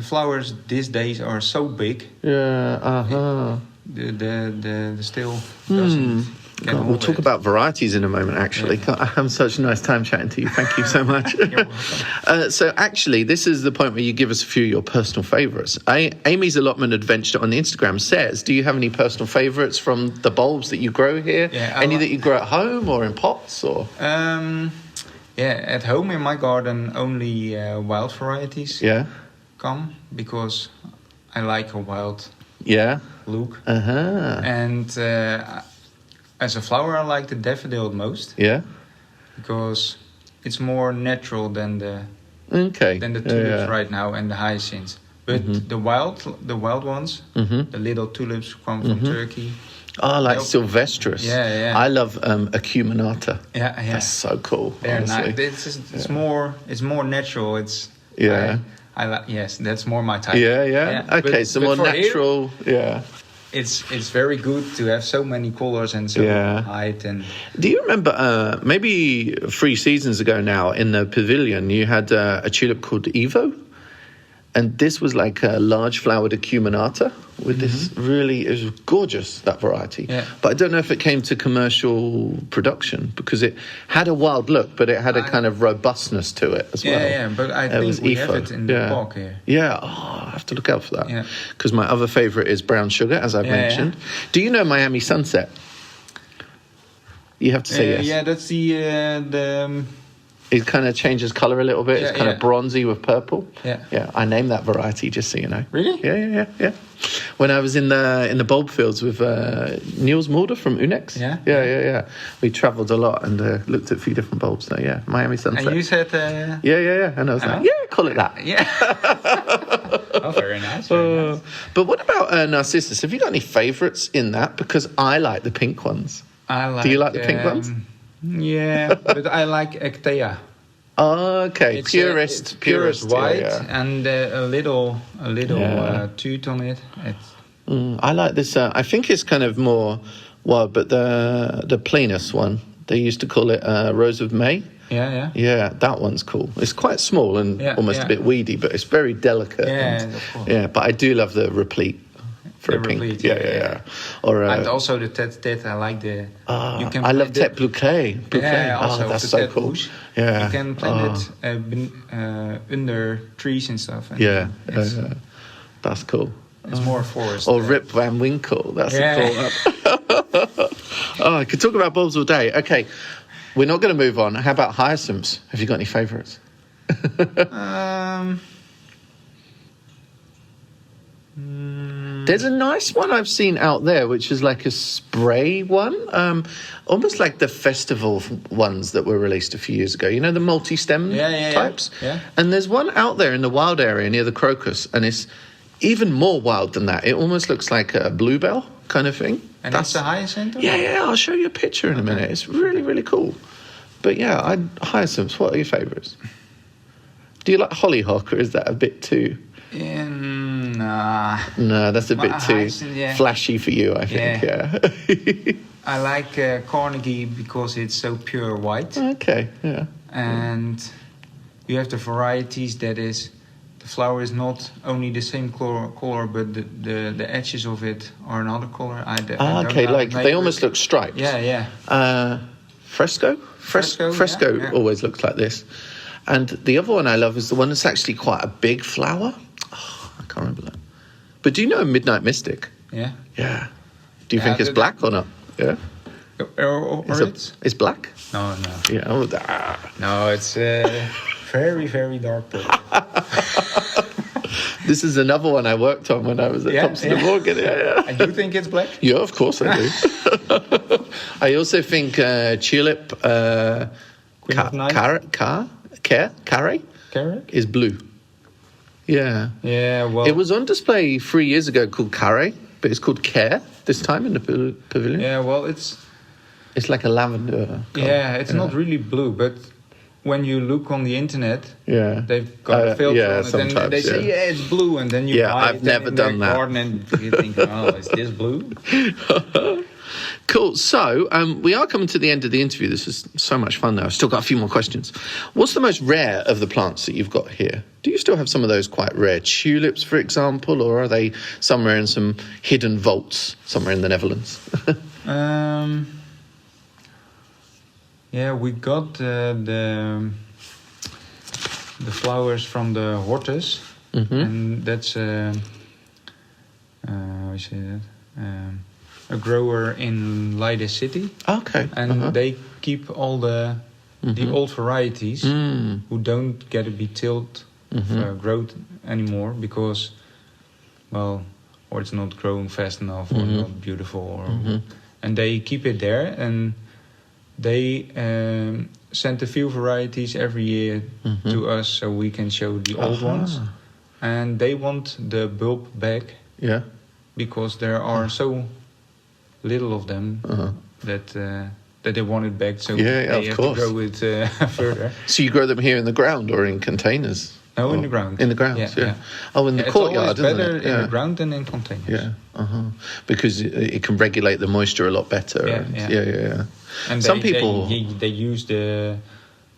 flowers these days are so big. Yeah, The still doesn't... We'll talk about varieties in a moment, actually. I have such a nice time chatting to you. Thank you so much. You're welcome. So actually, this is the point where you give us a few of your personal favourites. Amy's Allotment Adventure on the Instagram says, do you have any personal favourites from the bulbs that you grow here? Any that you grow at home or in pots? Or at home in my garden, only wild varieties come because I like a wild look. And... as a flower, I like the daffodil most. Yeah, because it's more natural than the tulips right now and the hyacinths. But the wild ones, the little tulips come from Turkey. Oh, like Sylvestris. Yeah. I love Acuminata. Yeah. That's so cool. They're nice. It's more natural. It's I like. Yes, that's more my type. Yeah. Okay, so more natural. Here, It's very good to have so many colors and so height. And do you remember maybe 3 seasons ago now in the pavilion you had a tulip called Evo, and this was like a large flowered acuminata with this it was gorgeous, that variety. But I don't know if it came to commercial production because it had a wild look, but it had a kind of robustness to it as well. But I think we have it in the park here. I have to look out for that because my other favourite is brown sugar, as I've mentioned. Do you know Miami Sunset? You have to say yes. Yeah, that's the it kind of changes colour a little bit. It's kind of bronzy with purple. Yeah. I named that variety, just so you know. Really? Yeah. When I was in the bulb fields with Niels Mulder from Unex. Yeah. We travelled a lot and looked at a few different bulbs. So Miami Sunset. And you said... Yeah. And I was like, call it that. Yeah. Oh, very nice. But what about Narcissus? Have you got any favourites in that? Because I like the pink ones. Do you like the pink ones? Yeah, but I like Ectea. Oh, okay. It's purest white and a little toot on it. I like this. I think it's kind of more wild, but the plainest one, they used to call it Rose of May. Yeah, that one's cool. It's quite small and almost a bit weedy, but it's very delicate. Of course. But I do love the replete. For a pink. Yeah. Or, and also the tête I like the... I love tête bouquet. Also that's the so tête cool. Bouche. You can plant it under trees and stuff. And that's cool. It's more forest. Or Rip Van Winkle. That's a cool one. I could talk about bulbs all day. Okay, we're not going to move on. How about hyacinths? Have you got any favourites? There's a nice one I've seen out there, which is like a spray one, almost like the festival ones that were released a few years ago. You know, the multi-stem types? Yeah. And there's one out there in the wild area near the crocus, and it's even more wild than that. It almost looks like a bluebell kind of thing. And that's a hyacinth? Yeah, I'll show you a picture in a minute. It's really, really cool. But hyacinths, what are your favourites? Do you like hollyhock, or is that a bit too... No, that's a bit too flashy for you, I think. Yeah. I like Carnegie because it's so pure white. Okay, yeah. And you have the varieties that is, the flower is not only the same color, but the edges of it are another color. I don't okay, know like they almost look striped. Yeah. Fresco yeah. always looks like this. And the other one I love is the one that's actually quite a big flower. Oh, I can't remember that. But do you know Midnight Mystic? Yeah. Yeah. Do you think it's black or not? Yeah. Or it's black? No. Yeah. No, it's very, very dark purple. This is another one I worked on when I was at Thompson & Morgan. Yeah. And you think it's black? Yeah, of course I do. I also think Tulip Carré is blue. Yeah. Yeah, well... It was on display 3 years ago called Carré, but it's called Care this time in the pavilion. Yeah, well, it's like a lavender color. Yeah, it's not really blue, but when you look on the internet, they've got a filter on it, and they say, it's blue, and then you buy I've never done that. Garden and you think, is this blue? Cool. So we are coming to the end of the interview. This is so much fun, though. I've still got a few more questions. What's the most rare of the plants that you've got here? Do you still have some of those quite rare tulips, for example, or are they somewhere in some hidden vaults somewhere in the Netherlands? Yeah, we got the flowers from the hortus, and that's how you say that? A grower in Leiden City. Okay. And they keep all the old varieties who don't get to be tilled growth anymore because, well, or it's not growing fast enough or not beautiful, or and they keep it there, and they send a few varieties every year to us so we can show the old ones, and they want the bulb back. Yeah. Because there are so little of them that they want it back, so they have to grow it further. So you grow them here in the ground or in containers? No, in the ground. In the ground, yeah. Oh, in the courtyard, it's always isn't better it? in the ground than in containers. Yeah, because it can regulate the moisture a lot better. Yeah. And some people they use the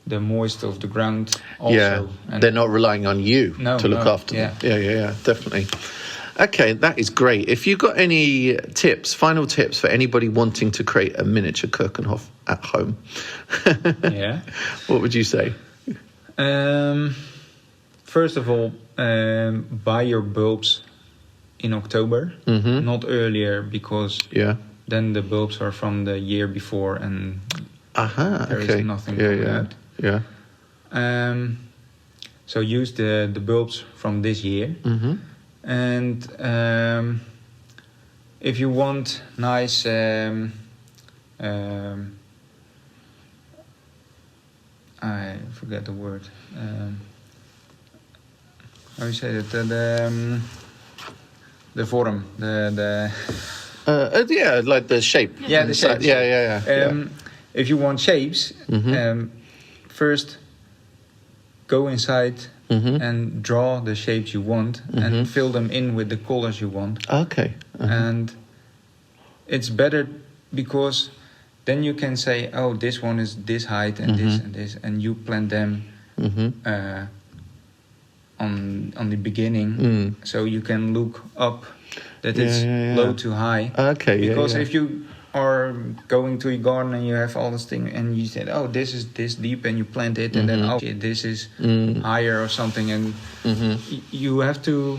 moist of the ground also. Yeah, and they're not relying on you to look after them. Yeah, definitely. Okay, that is great. If you've got any final tips for anybody wanting to create a miniature Keukenhof at home, what would you say? First of all, buy your bulbs in October, not earlier, because then the bulbs are from the year before and there is nothing from that. Yeah. So use the bulbs from this year. And if you want nice I forget the word. How you say that? The form, like the shape. Yeah, the shape. Yeah. If you want shapes, first go inside and draw the shapes you want and fill them in with the colors you want. Okay. And it's better because then you can say, oh, this one is this height and this and this, and you plant them on the beginning, so you can look up that it's low to high. Okay. Because if you are going to your garden and you have all this thing and you said, oh, this is this deep, and you plant it, and then this is higher or something, and you have to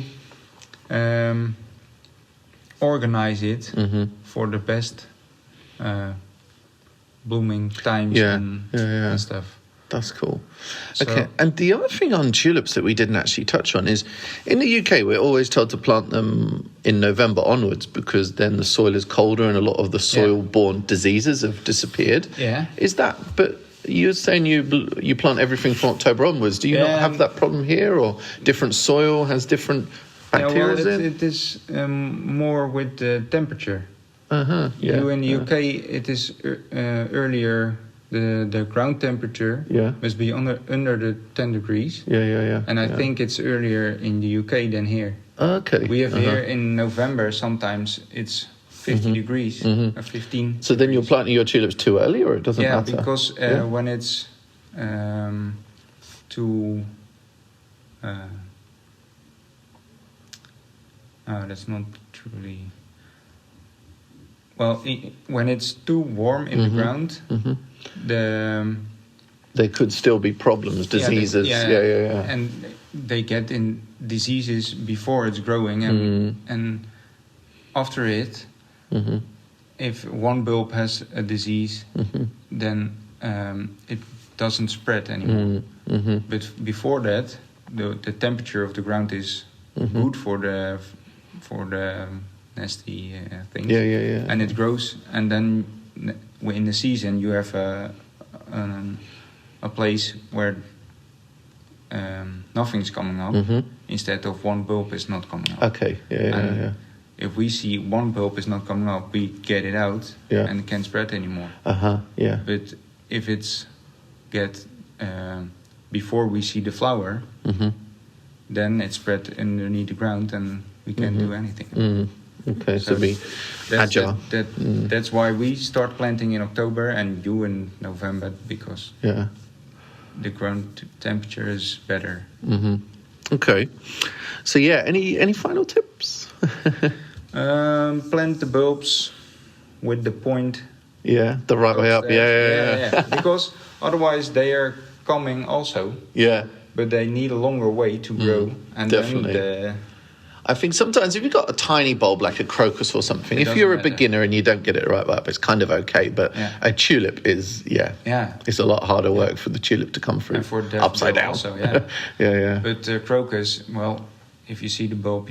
organize it for the best blooming times and stuff. That's cool. Okay, and the other thing on tulips that we didn't actually touch on is, in the UK, we're always told to plant them in November onwards because then the soil is colder and a lot of the soil-borne diseases have disappeared. Yeah. Is that, but you're saying you plant everything from October onwards. Do you not have that problem here, or different soil has different bacteria in? It is more with the temperature. You in the UK, it is earlier. The ground temperature must be under the 10 degrees. And I think it's earlier in the UK than here. Okay. We have here in November, sometimes it's 50 degrees, or 15. So then you're planting your tulips too early, or it doesn't matter? Because when it's too... that's not truly... Well, when it's too warm in the ground, there could still be problems, diseases. Yeah. And they get in diseases before it's growing, and after it, if one bulb has a disease, then it doesn't spread anymore. But before that, the temperature of the ground is good for the nasty things. Yeah. And it grows, and then in the season you have a place where nothing's coming up instead of one bulb is not coming up. Okay. Yeah. If we see one bulb is not coming up, we get it out and it can't spread anymore. Yeah. But if it's before we see the flower, then it's spread underneath the ground and we can't do anything. Okay, so be agile. That's why we start planting in October and you in November, because the ground temperature is better. Okay, so any final tips? Plant the bulbs with the point. Yeah, the right way up. Yeah. Because otherwise they are coming also. Yeah. But they need a longer way to grow. And definitely. Then I think sometimes if you've got a tiny bulb like a crocus or something, if you're a beginner and you don't get it right up, it's kind of okay. But a tulip is, it's a lot harder work for the tulip to come through and for upside down. Also, yeah. But crocus, well, if you see the bulb,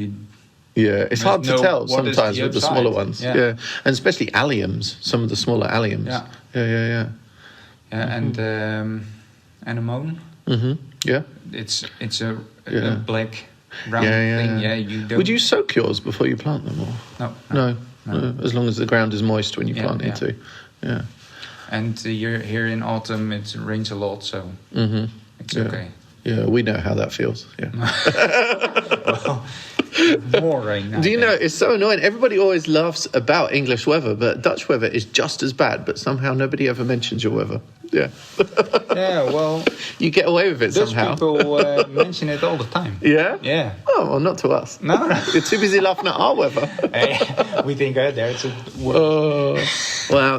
it's hard to tell sometimes with the smaller ones. Yeah. And especially alliums, some of the smaller alliums. Yeah. And anemone. Yeah. It's a black round thing. Yeah, you don't. Would you soak yours before you plant them, or no? As long as the ground is moist when you plant it too. Yeah. And here in autumn it rains a lot, so it's okay. Yeah, we know how that feels. Yeah. Well, more rain now. Do you know, it's so annoying. Everybody always laughs about English weather, but Dutch weather is just as bad, but somehow nobody ever mentions your weather. Yeah. Yeah, well... You get away with it somehow. People mention it all the time. Yeah? Yeah. Oh, well, not to us. No. You're too busy laughing at our weather. Hey, we think there's a... Well,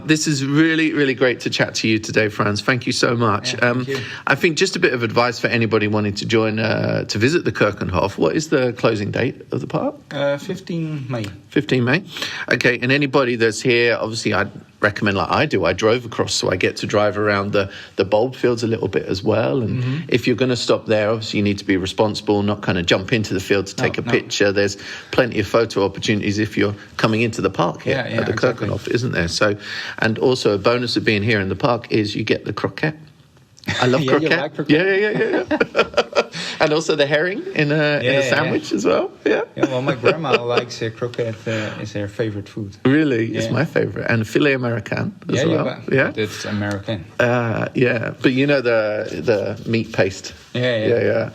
this is really, really great to chat to you today, Frans. Thank you so much. Yeah, thank you. I think just a bit of advice for anybody wanting to join, to visit the Keukenhof. What is the closing date of the park? 15 May. 15 May. Okay, and anybody that's here, obviously I'd recommend, like I do, I drove across, so I get to drive around the bulb fields a little bit as well. And if you're going to stop there, obviously you need to be responsible, not kind of jump into the field to take a picture. There's plenty of photo opportunities if you're coming into the park here at the Keukenhof, isn't there? So, and also a bonus of being here in the park is you get the croquette. I love croquette. You like croquette? Yeah. And also the herring in a sandwich as well. Yeah. Well, my grandma likes croquette. Is her favorite food. Really, it's my favorite, and filet Americain as well. Yeah, that's American. But you know the meat paste. Yeah.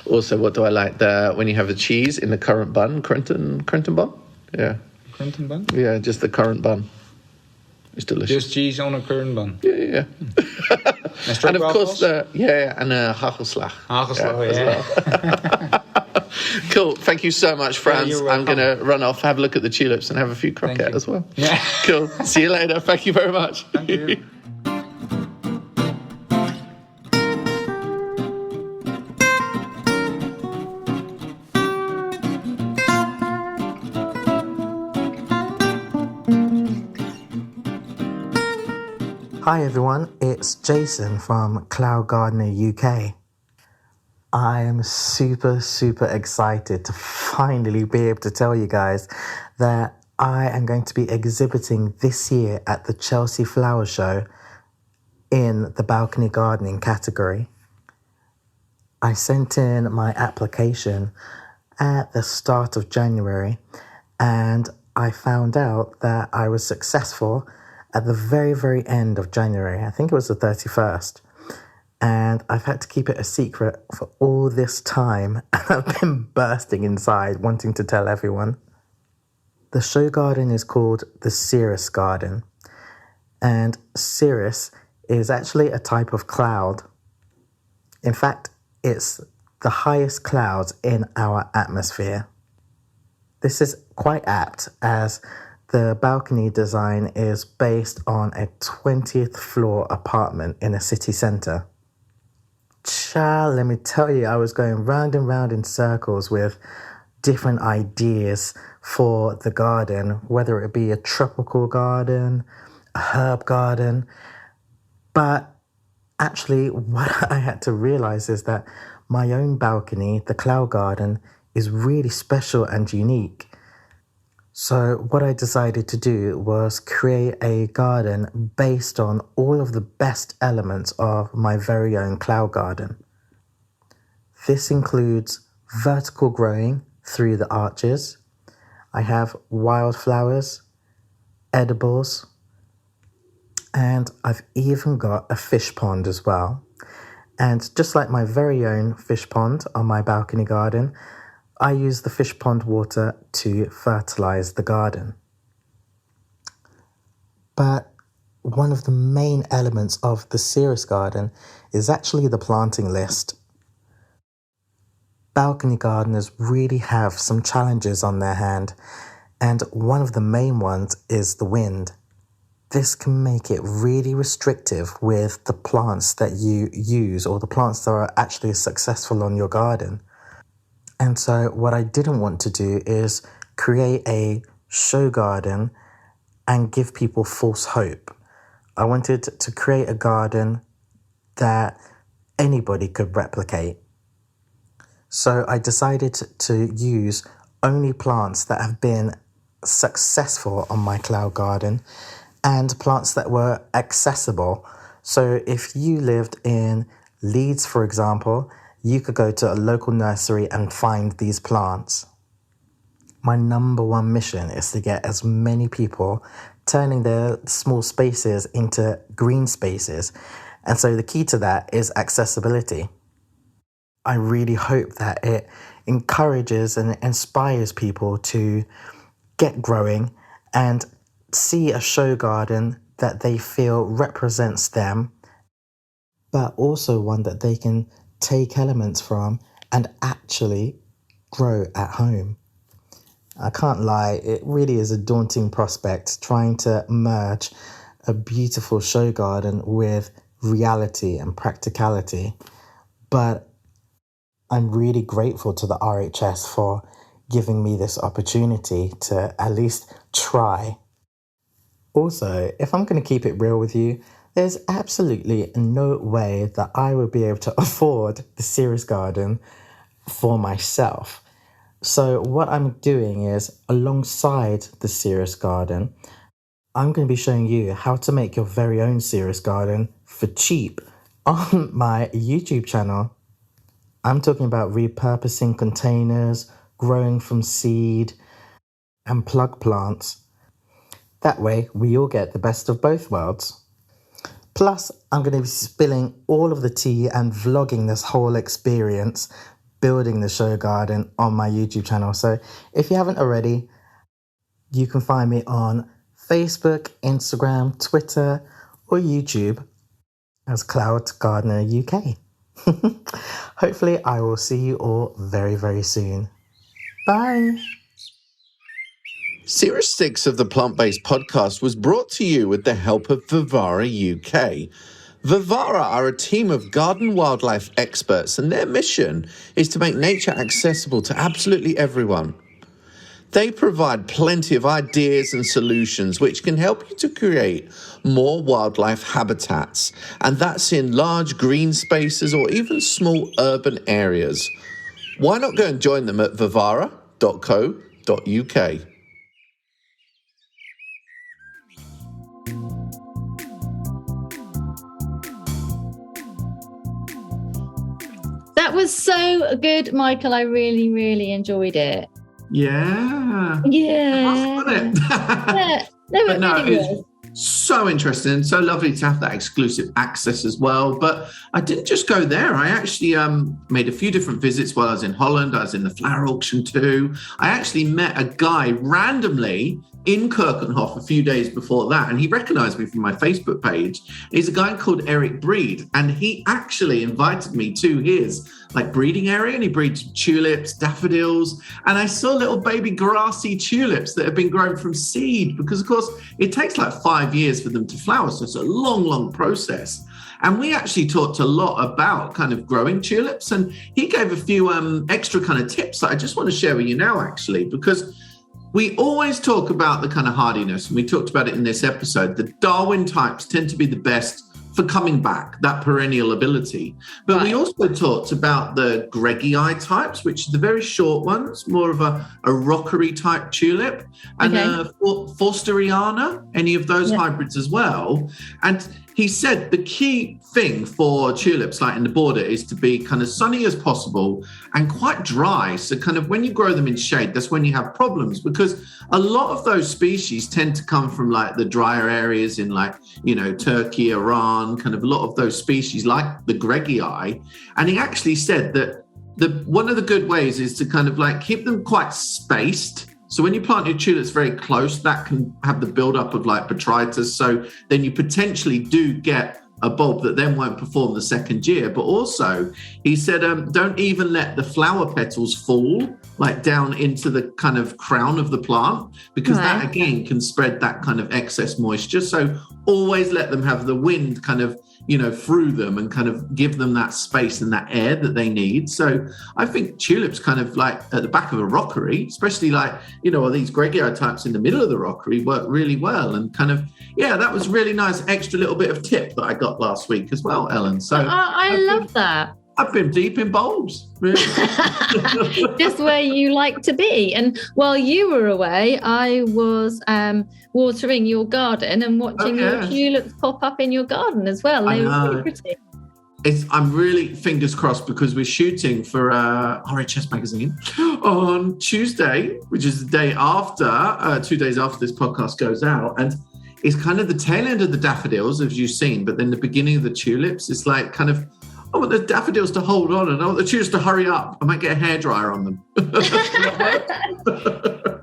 Also, what do I like? When you have the cheese in the currant bun, Crenton bun. Yeah. Crenton bun. Yeah, just the currant bun. It's delicious. Just cheese on a currant bun. Yeah. And of course, and hagelslag. Hagelslag, Cool. Thank you so much, Frans. I'm going to run off, have a look at the tulips, and have a few croquettes as well. Yeah. Cool. See you later. Thank you very much. Thank you. Hi everyone, it's Jason from Cloud Gardener UK. I am super excited to finally be able to tell you guys that I am going to be exhibiting this year at the Chelsea Flower Show in the balcony gardening category. I sent in my application at the start of January and I found out that I was successful at the very end of January. I think it was the 31st. And I've had to keep it a secret for all this time. And I've been bursting inside, wanting to tell everyone. The show garden is called the Cirrus Garden. And cirrus is actually a type of cloud. In fact, it's the highest clouds in our atmosphere. This is quite apt as the balcony design is based on a 20th floor apartment in a city centre. Child, let me tell you, I was going round and round in circles with different ideas for the garden, whether it be a tropical garden, a herb garden. But actually, what I had to realize is that my own balcony, the Cloud Garden, is really special and unique. So what I decided to do was create a garden based on all of the best elements of my very own Cloud Garden. This includes vertical growing through the arches. I have wildflowers, edibles, and I've even got a fish pond as well. And just like my very own fish pond on my balcony garden, I use the fish pond water to fertilize the garden. But one of the main elements of the Cirrus Garden is actually the planting list. Balcony gardeners really have some challenges on their hand, and one of the main ones is the wind. This can make it really restrictive with the plants that you use or the plants that are actually successful on your garden. And so what I didn't want to do is create a show garden and give people false hope. I wanted to create a garden that anybody could replicate. So I decided to use only plants that have been successful on my Cloud Garden and plants that were accessible. So if you lived in Leeds, for example, you could go to a local nursery and find these plants. My number one mission is to get as many people turning their small spaces into green spaces. And so the key to that is accessibility. I really hope that it encourages and inspires people to get growing and see a show garden that they feel represents them, but also one that they can take elements from and actually grow at home. I can't lie, it really is a daunting prospect trying to merge a beautiful show garden with reality and practicality. But I'm really grateful to the RHS for giving me this opportunity to at least try. Also, if I'm going to keep it real with you, there's absolutely no way that I would be able to afford the Cirrus Garden for myself. So what I'm doing is, alongside the Cirrus Garden, I'm going to be showing you how to make your very own Cirrus Garden for cheap on my YouTube channel. I'm talking about repurposing containers, growing from seed, and plug plants. That way, we all get the best of both worlds. Plus, I'm going to be spilling all of the tea and vlogging this whole experience, building the show garden on my YouTube channel. So if you haven't already, you can find me on Facebook, Instagram, Twitter, or YouTube as Cloud Gardener UK. Hopefully, I will see you all very, very soon. Bye. Series 6 of the Plant-Based Podcast was brought to you with the help of Vivara UK. Vivara are a team of garden wildlife experts, and their mission is to make nature accessible to absolutely everyone. They provide plenty of ideas and solutions which can help you to create more wildlife habitats, and that's in large green spaces or even small urban areas. Why not go and join them at vivara.co.uk? That was so good, Michael. I really, really enjoyed it. Yeah. Yeah. Wasn't it? Yeah. No, it really was. so interesting and so lovely to have that exclusive access as well. But I didn't just go there. I actually made a few different visits while I was in Holland. I was in the flower auction too. I actually met a guy randomly in Keukenhof a few days before that, and he recognized me from my Facebook page. He's a guy called Eric Breed, and he actually invited me to his breeding area, and he breeds tulips, daffodils, and I saw little baby grassy tulips that have been grown from seed, because of course it takes 5 years for them to flower, so it's a long process. And we actually talked a lot about kind of growing tulips, and he gave a few extra kind of tips that I just want to share with you now, actually, because we always talk about the kind of hardiness, and we talked about it in this episode. The Darwin types tend to be the best for coming back, that perennial ability. But we also talked about the Greggii types, which are the very short ones, more of a rockery type tulip, and Forsteriana, any of those hybrids as well. And he said the key thing for tulips, in the border, is to be kind of sunny as possible and quite dry. So kind of when you grow them in shade, that's when you have problems, because a lot of those species tend to come from the drier areas in Turkey, Iran, kind of a lot of those species like the Greggii. And he actually said that one of the good ways is to kind of keep them quite spaced. So when you plant your tulips very close, that can have the buildup of botrytis. So then you potentially do get a bulb that then won't perform the second year. But also, he said, don't even let the flower petals fall down into the kind of crown of the plant, because that again can spread that kind of excess moisture. So always let them have the wind kind of through them and kind of give them that space and that air that they need. So I think tulips kind of at the back of a rockery, especially these Greggii types in the middle of the rockery, work really well. And kind of, that was really nice extra little bit of tip that I got last week as well, Ellen. So I love that. I've been deep in bulbs, really. Just where you like to be. And while you were away, I was watering your garden and watching your tulips pop up in your garden as well. They were really pretty. I'm really fingers crossed, because we're shooting for RHS magazine on Tuesday, which is the day after, 2 days after this podcast goes out. And it's kind of the tail end of the daffodils, as you've seen, but then the beginning of the tulips is I want the daffodils to hold on, and I want the tulips to hurry up. I might get a hairdryer on them.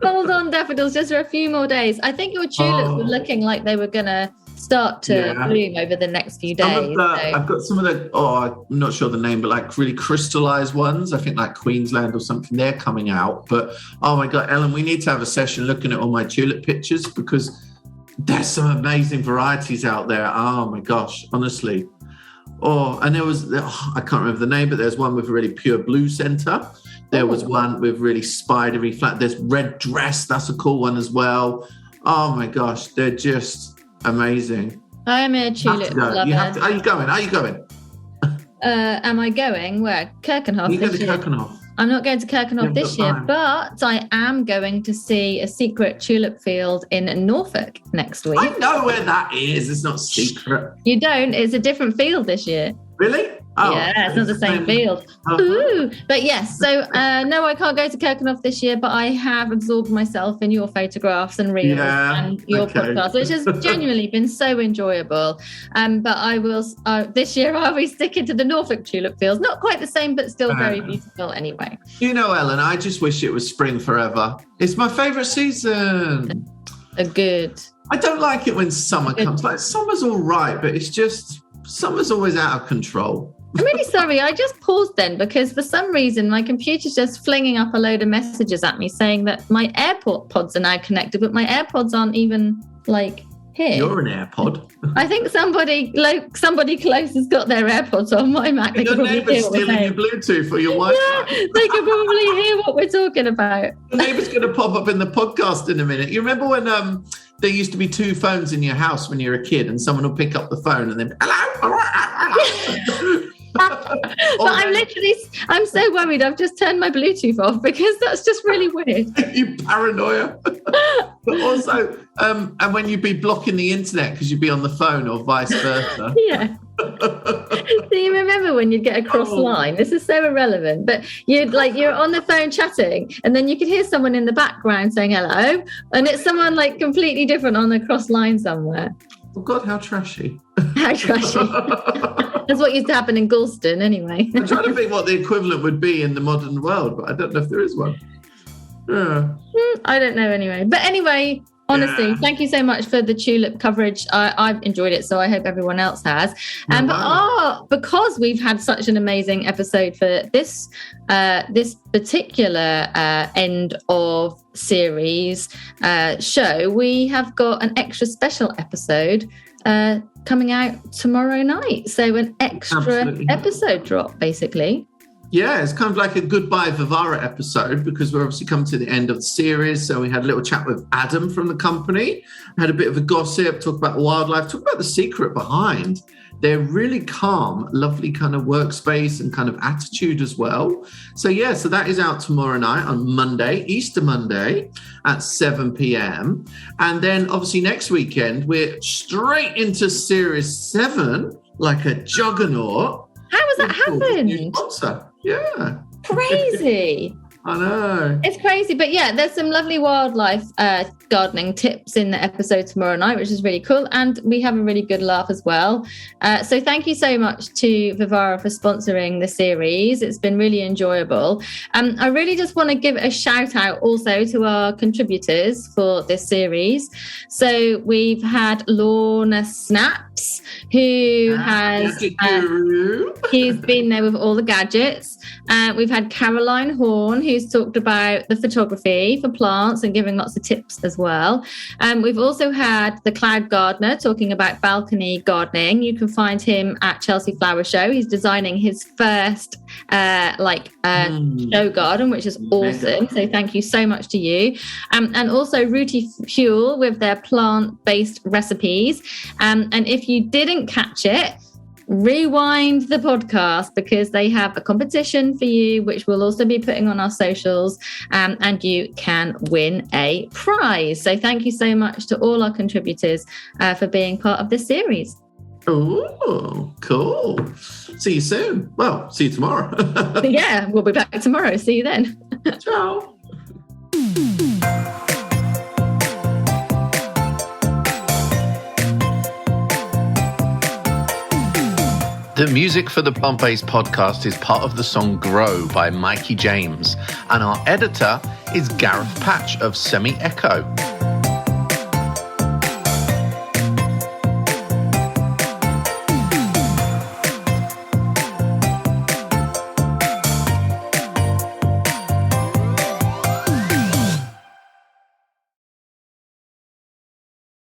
Hold on, daffodils, just for a few more days. I think your tulips were looking like they were going to start to bloom over the next few days. I've got some of the, I'm not sure the name, but really crystallized ones. I think Queensland or something, they're coming out. But, oh my God, Ellen, we need to have a session looking at all my tulip pictures, because there's some amazing varieties out there. Oh my gosh, honestly. And there was, I can't remember the name, but there's one with a really pure blue center. There was one with really spidery flat. There's red dress. That's a cool one as well. Oh my gosh, they're just amazing. I am a tulip lover. Are you going? Am I going? Where? Keukenhof. You go to Keukenhof. I'm not going to Keukenhof this year, but I am going to see a secret tulip field in Norfolk next week. I know where that is. It's not secret. You don't? It's a different field this year. Really? Oh, yeah, it's not the same field. Ooh. But yes, so no, I can't go to Keukenhof this year, but I have absorbed myself in your photographs and reels and your podcast, which has genuinely been so enjoyable. But I will, this year I'll be sticking to the Norfolk tulip fields. Not quite the same, but still very beautiful anyway. Ellen, I just wish it was spring forever. It's my favourite season. Good. I don't like it when summer comes. Summer's all right, but it's just, summer's always out of control. I'm really sorry. I just paused then because for some reason my computer's just flinging up a load of messages at me saying that my AirPods are now connected, but my AirPods aren't even here. You're an AirPod. I think somebody close has got their AirPods on my Mac. Your neighbour's stealing your Bluetooth or your Wi-Fi. Yeah, they can probably hear what we're talking about. The neighbour's going to pop up in the podcast in a minute. You remember when there used to be two phones in your house when you were a kid, and someone would pick up the phone and then hello. But I'm so worried I've just turned my Bluetooth off because that's just really weird. You paranoia. But also, and when you'd be blocking the internet because you'd be on the phone or vice versa. Yeah. Do you remember when you'd get a cross line? This is so irrelevant, but you're on the phone chatting, and then you could hear someone in the background saying hello, and it's someone like completely different on the cross line somewhere. Oh God, how trashy! How trashy! That's what used to happen in Galston, anyway. I'm trying to think what the equivalent would be in the modern world, but I don't know if there is one. Yeah. I don't know anyway. But anyway, honestly, thank you so much for the tulip coverage. I've enjoyed it, so I hope everyone else has. Because we've had such an amazing episode for this particular end of series show, we have got an extra special episode coming out tomorrow night. So an extra episode drop, basically. Yeah, it's kind of like a goodbye Vivara episode, because we're obviously coming to the end of the series. So we had a little chat with Adam from the company, had a bit of a gossip, talk about the wildlife, talk about the secret behind their really calm, lovely kind of workspace and kind of attitude as well. So so that is out tomorrow night on Monday, Easter Monday at 7 p.m. And then obviously next weekend, we're straight into Series 7, like a juggernaut. How has that happened? Yeah. Crazy. I know. It's crazy. But yeah, there's some lovely wildlife gardening tips in the episode tomorrow night, which is really cool. And we have a really good laugh as well. So thank you so much to Vivara for sponsoring the series. It's been really enjoyable. I really just want to give a shout out also to our contributors for this series. So we've had Lorna Snaps, who has he's been there with all the gadgets. We've had Caroline Horn, who's talked about the photography for plants and giving lots of tips as well. We've also had the Cloud Gardener talking about balcony gardening. You can find him at Chelsea Flower Show. He's designing his first show garden, which is awesome. So thank you so much to you. And also Rooty Fuel with their plant-based recipes. And if you didn't catch it, rewind the podcast, because they have a competition for you, which we'll also be putting on our socials, and you can win a prize. So thank you so much to all our contributors for being part of this series. Oh, cool. See you soon. Well, see you tomorrow. Yeah, we'll be back tomorrow. See you then. Ciao. The music for the Plant Based podcast is part of the song Grow by Mikey James, and our editor is Gareth Patch of Semi Echo.